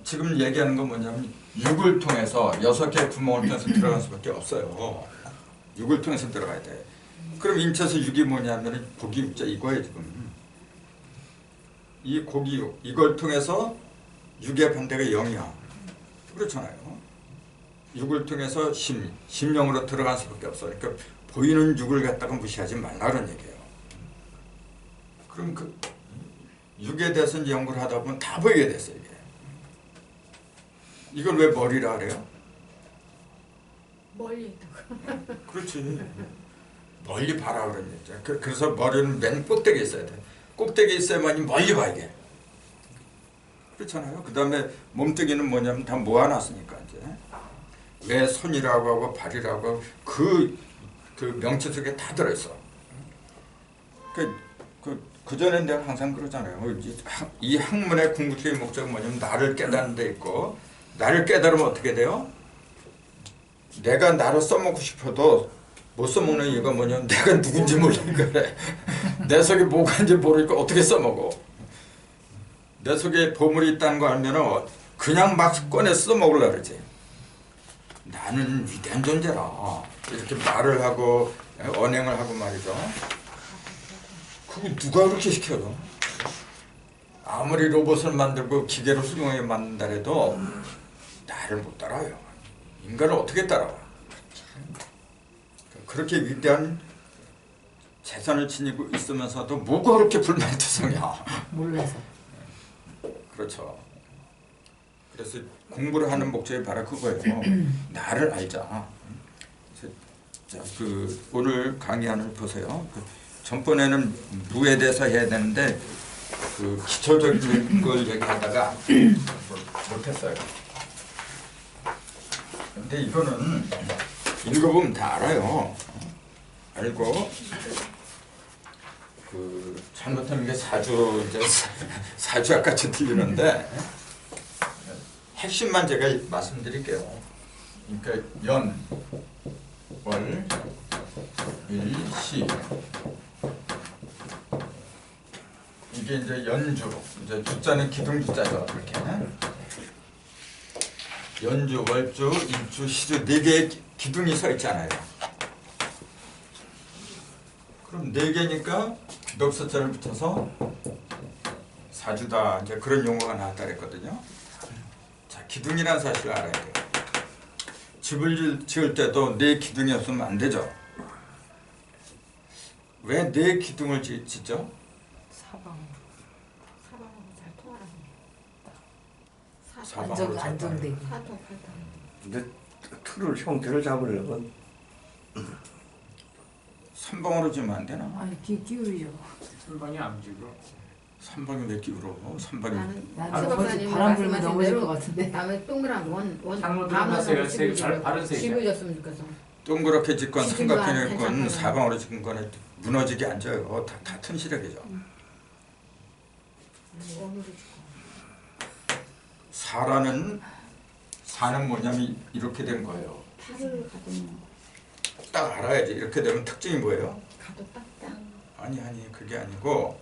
지금 얘기하는 건 뭐냐면 육을 통해서 6개의 구멍을 통해서 들어갈 수밖에 없어요. 육을 통해서 들어가야 돼. 그럼 인체에서 육이 뭐냐면 고기 육자 이거예요 지금. 이 고기 육 이걸 통해서 육의 반대가 영이야. 그렇잖아요. 육을 통해서 심령으로 들어갈 수밖에 없어. 그러니까 보이는 육을 갖다가 무시하지 말라는 얘기예요. 그럼 그 육에 대해서 이제 연구를 하다 보면 다 보이게 됐어 이게. 이걸 왜 머리라 그래요?
멀리 있다고.
그렇지. 멀리 봐라 그런 얘기죠. 그래서 머리는 맨 꼭대기에 있어야 돼. 꼭대기에 있어야만이 멀리 봐 이게. 그렇잖아요. 그 다음에 몸뚱이는 뭐냐면 다 모아놨으니까 이제. 왜 손이라고 하고 발이라고 하고 그 명체 속에 다 들어있어. 그 전에 내가 항상 그러잖아요. 이 학문의 궁극적인 목적은 뭐냐면 나를 깨닫는 데 있고 나를 깨달으면 어떻게 돼요? 내가 나를 써먹고 싶어도 못 써먹는 이유가 뭐냐면 내가 누군지 모르니까 그래. 내 속에 뭐가 있는지 모르니까 어떻게 써먹어. 내 속에 보물이 있다는 거 알면 그냥 막 꺼내 써먹으려고 그러지. 나는 위대한 존재라. 이렇게 말을 하고 언행을 하고 말이죠. 그거 누가 그렇게 시켜요? 아무리 로봇을 만들고 기계를 훌륭하게 만든다 해도 나를 못 따라요. 인간을 어떻게 따라와? 그렇게 위대한 재산을 지니고 있으면서도 뭐가 그렇게 불만투성이야.
몰라서.
그렇죠. 그래서 공부를 하는 목적이 바로 그거예요. 나를 알자. 자, 오늘 강의안을 보세요. 전번에는 무에 대해서 해야 되는데 기초적인 걸 얘기하다가 못했어요. 근데 이거는 읽어보면 다 알아요. 알고 잘못하면 이게 사주학 같이 들리는데 핵심만 제가 말씀드릴게요. 그러니까 연, 월, 일, 시 이게 이제 연주, 이제 주자는 기둥주자죠. 이렇게 연주, 월주, 일주, 시주 4개의 기둥이 서 있잖아요. 그럼 4개니까 넉서자를 붙여서 사주다 이제 그런 용어가 나왔다 그랬거든요. 자, 기둥이라는 사실을 알아야 돼요. 집을 지을 때도 4 기둥이 없으면 안 되죠. 왜 4 기둥을 짓죠?
사방으로
잘 통하라고.
사방으로
안정되게.
사통 팔통.
근데 틀을 형태를 잡으려면
삼방으로 지으면 안 되나?
아니 기울이죠.
선방이 암지로.
삼방이 왜 기울어? 삼방이
나는 거기 바람 불면 넘어질 것 같은데.
다음에 동그란 원
상로들은 하세요. 잘 바른 색이야.
집어줬으면 좋겠어.
동그랗게 짓건
지금도
삼각형에 짓건
괜찮다면.
사방으로 짓건 거는 무너지게 앉아요. 다 튼실하게죠.
원으로
사는 뭐냐면 이렇게 된 거예요.
팔을 가두면
딱 알아야지. 이렇게 되면 특징이 뭐예요?
가도 딱딱.
아니 그게 아니고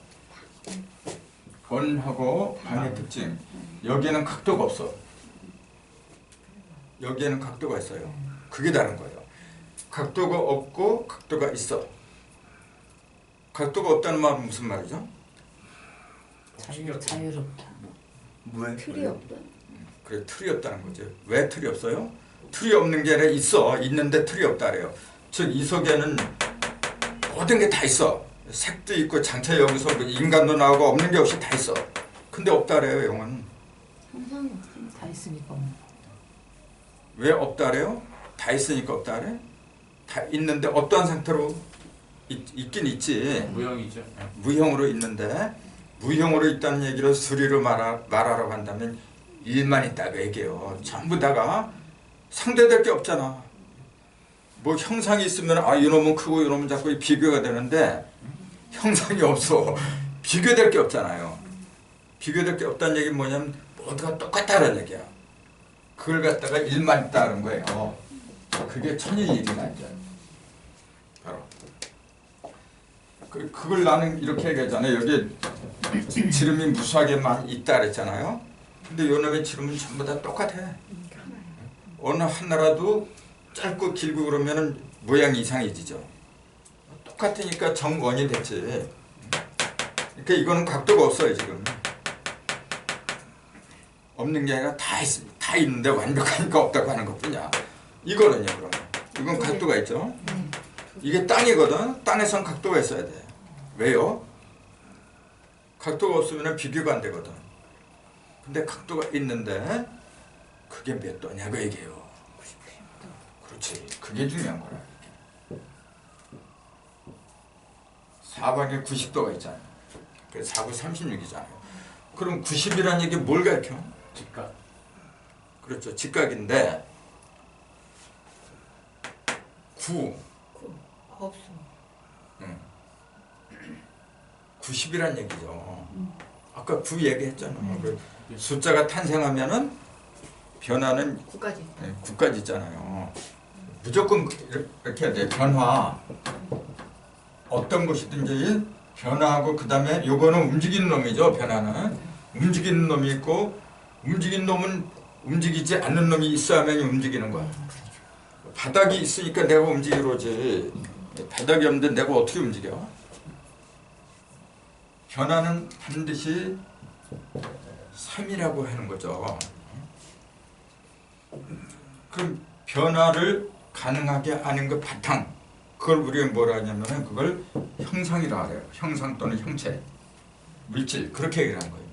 건하고 반의 특징. 여기에는 각도가 없어. 여기에는 각도가 있어요. 그게 다른 거예요. 각도가 없고 각도가 있어. 각도가 없다는 말은 무슨 말이죠?
자유롭다.
왜?
틀이 없다.
그래, 틀이 없다는 거죠. 왜 틀이 없어요? 틀이 없는 게 아니라 있어. 있는데 틀이 없다 그래요. 즉 이 속에는 모든 게 다 있어. 색도 있고 장차 여기서 인간도 나오고 없는 게 없이 다 있어. 근데 없다 그래요, 영은.
형상이 없으니까.
다 있으니까 뭐.
왜 없다 그래요? 다 있으니까 없다 그래? 다 있는데 어떠한 상태로 있긴 있지.
무형이죠.
무형으로 있는데 무형으로 있다는 얘기를 수리로 말하러 간다면 일만 있다고 얘기해요. 전부 다가 상대될 게 없잖아. 뭐 형상이 있으면 아 이놈은 크고 이놈은 작고 비교가 되는데 형상이 없어. 비교될 게 없잖아요. 비교될 게 없다는 얘기는 뭐냐면 모두가 똑같다는 얘기야. 그걸 갖다가 일만 있다는 거예요. 그게 천일일이다 이제. 바로. 그걸 나는 이렇게 얘기하잖아요. 여기 지름이 무수하게 많이 있다 그랬잖아요. 근데 요놈의 지름은 전부 다 똑같아. 어느 하나라도 짧고 길고 그러면은 모양이 이상해지죠. 똑같으니까 정원이 됐지. 그러니까 이거는 각도가 없어요 지금. 없는 게 아니라 다 있는데 완벽하니까 없다고 하는 것뿐이야. 이거는요 그럼. 이건 각도가 있죠. 이게 땅이거든. 땅에선 각도가 있어야 돼. 왜요? 각도가 없으면 비교가 안 되거든. 근데 각도가 있는데 그게 몇 도냐고 얘기해요. 그렇지. 그게 중요한 거라. 사방에 90도가 있잖아요. 그래서 4구 36이잖아요. 그럼 90이라는 얘기 뭘 가르쳐?
직각.
그렇죠. 직각인데 9
없어.
90이란 얘기죠. 아까 9 얘기했잖아. 그 숫자가 탄생하면은 변화는
9까지 있다.
9까지 있잖아요. 무조건 이렇게 해야 돼. 변화. 어떤 것이든지 변화하고 그 다음에 요거는 움직이는 놈이죠. 변화는. 움직이는 놈이 있고 움직이는 놈은 움직이지 않는 놈이 있어야만 움직이는 거야. 바닥이 있으니까 내가 움직이로지. 바닥이 없는데 내가 어떻게 움직여? 변화는 반드시 3이라고 하는 거죠. 그럼 변화를 가능하게 하는 그 바탕, 그걸 우리가 뭐라 하냐면 그걸 형상이라 그래요. 형상 또는 형체, 물질, 그렇게 얘기를 하는 거예요.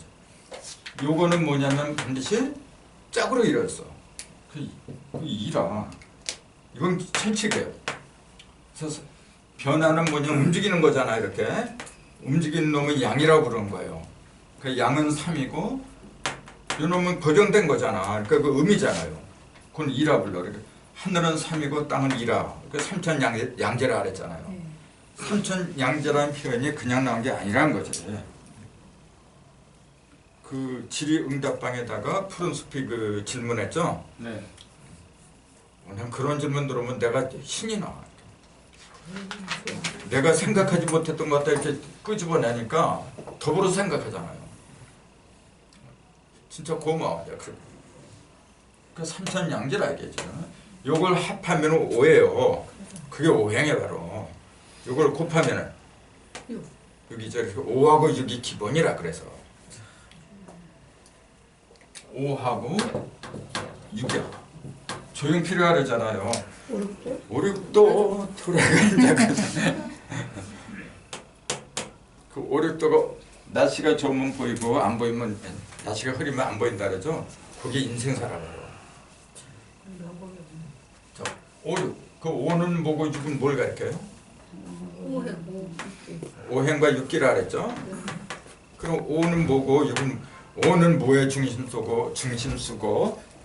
요거는 뭐냐면 반드시 짝으로 이루어졌어. 그 이라. 이건 철칙이에요. 그래서 변화는 뭐냐 움직이는 거잖아. 이렇게 움직이는 놈은 양이라고 부르는 거예요. 그 양은 3이고 이 놈은 고정된 거잖아. 그러니까 그 음이잖아요. 그건 2라 불러. 그러니까 하늘은 3이고 땅은 2라. 그 삼천양제라 그랬잖아요. 삼천양제라는 표현이 그냥 나온 게 아니라는 거지. 그 질의응답방에다가 푸른숲이 그 질문했죠.
네.
난 그런 질문 들으면 내가 신이 나. 내가 생각하지 못했던 것 같다 이렇게 끄집어내니까 더불어 생각하잖아요. 진짜 고마워. 그 삼천양제라 얘기죠. 요걸 합하면 5예요. 그게 5행이에요 바로. 요걸 곱하면은 여기 저기 5하고 6이 기본이라 그래서 5하고 6이야. 조용필이라 그러잖아요. 5,6도 돌아간다. 그 5,6도가 날씨가 좋으면 보이고 안 보이면 날씨가 흐리면 안 보인다 그러죠. 그게 인생사라고요. 자, 5,6. 그 5는 뭐고 6은 뭘 가르쳐요? 5행과 6기라 그랬죠. 그럼 5는 뭐고 5는 뭐의 중심수고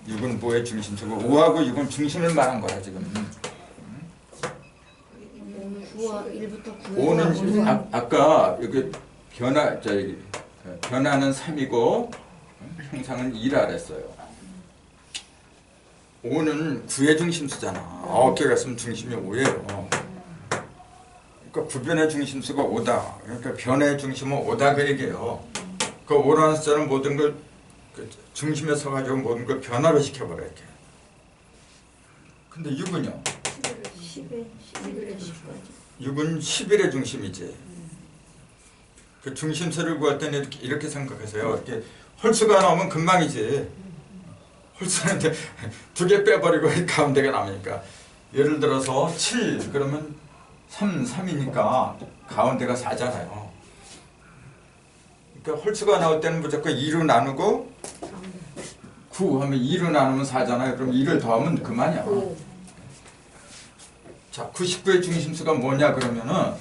6은 뭐의 중심수고 5하고 6은 중심을 말한 거야 지금.
9와 1부터 9.
5는 아까 여기 변화는 3이고 형상은 2라 그랬어요. 5는 9의 중심수잖아. 9개가 있으면 중심이 5예요. 그러니까 구변의 중심수가 5다. 그러니까 변의 중심은 5다 그 얘기예요. 그 5라는 숫자는 모든 걸 중심에 서가지고 모든 걸 변화를 시켜버려 이렇게. 근데 6은요?
10에 11에 10까지.
6은 11의 중심이지. 그 중심수를 구할 때는 이렇게 생각하세요. 이렇게 홀수가 나오면 금방이지. 홀수는 두 개 빼버리고 가운데가 남으니까. 예를 들어서 7 그러면 3이니까 가운데가 4잖아요. 그러니까 홀수가 나올 때는 무조건 2로 나누고 9 하면 2로 나누면 4잖아요. 그럼 2를 더하면 그만이야. 자, 99의 중심수가 뭐냐 그러면은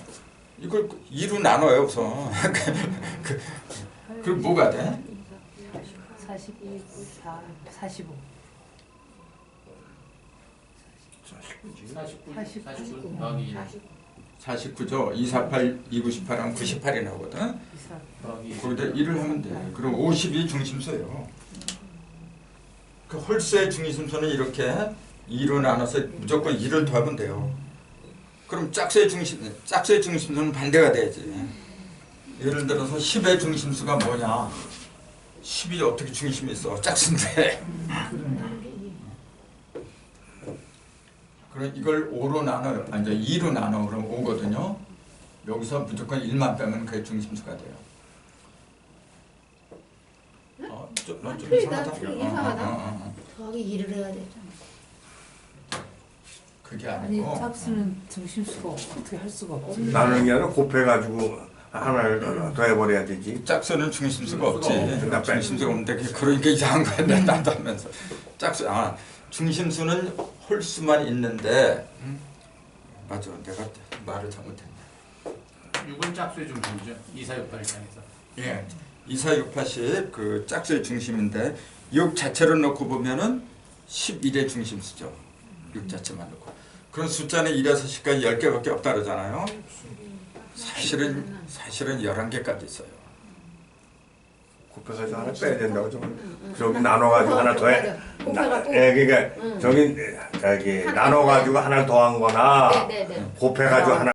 이걸 2로 나눠요 우선. 그럼 뭐가 돼?
42, 4, 45.
49 더하기
49죠. 248, 298하면 98이 나오거든.
24.
더하기
거기다 1을 하면 돼. 그럼 50이 중심수예요. 그 홀수의 중심수는 이렇게 2로 나눠서 무조건 2를 더하면 돼요. 그럼 짝수의 중심수는 반대가 돼야지. 예를 들어서 10의 중심수가 뭐냐? 10이 어떻게 중심이 있어? 짝수인데. 그럼 이걸 5로 나눠요. 아니, 이제 2로 나눠. 그럼 5거든요. 여기서 무조건 1만 빼면 그게 중심수가 돼요. 좀
틀리다.
이상하다.
이상하다.
더하기 2를 해야 되잖아.
그게
아니
아니고
짝수는 중심수가 어떻게 할 수가 없지.
나누는 게 아니라 곱해가지고 하나를 더해버려야 되지.
짝수는 중심수가 없지.
없지.
중심수가 없는데 그러니까 이상한 거야. 나도 하면서 짝수 중심수는 홀수만 있는데 맞아. 내가 말을 잘못했네.
6은 짝수의 중심이죠. 2, 4, 6, 8 입장에서.
예. 2, 4, 6, 8이 그 짝수의 중심인데 6 자체를 놓고 보면은 11의 중심수죠. 6 자체만 놓고. 그런 숫자는 1에서 10까지 10개밖에 없다 그러잖아요. 사실은 11개까지 있어요.
곱해서 하나 빼야 된다고 저기 나눠가지고 하나 더해.
곱해갖고.
예, 그러니까 저기 나눠가지고 하나 더한 거나
네네네.
곱해가지고 하나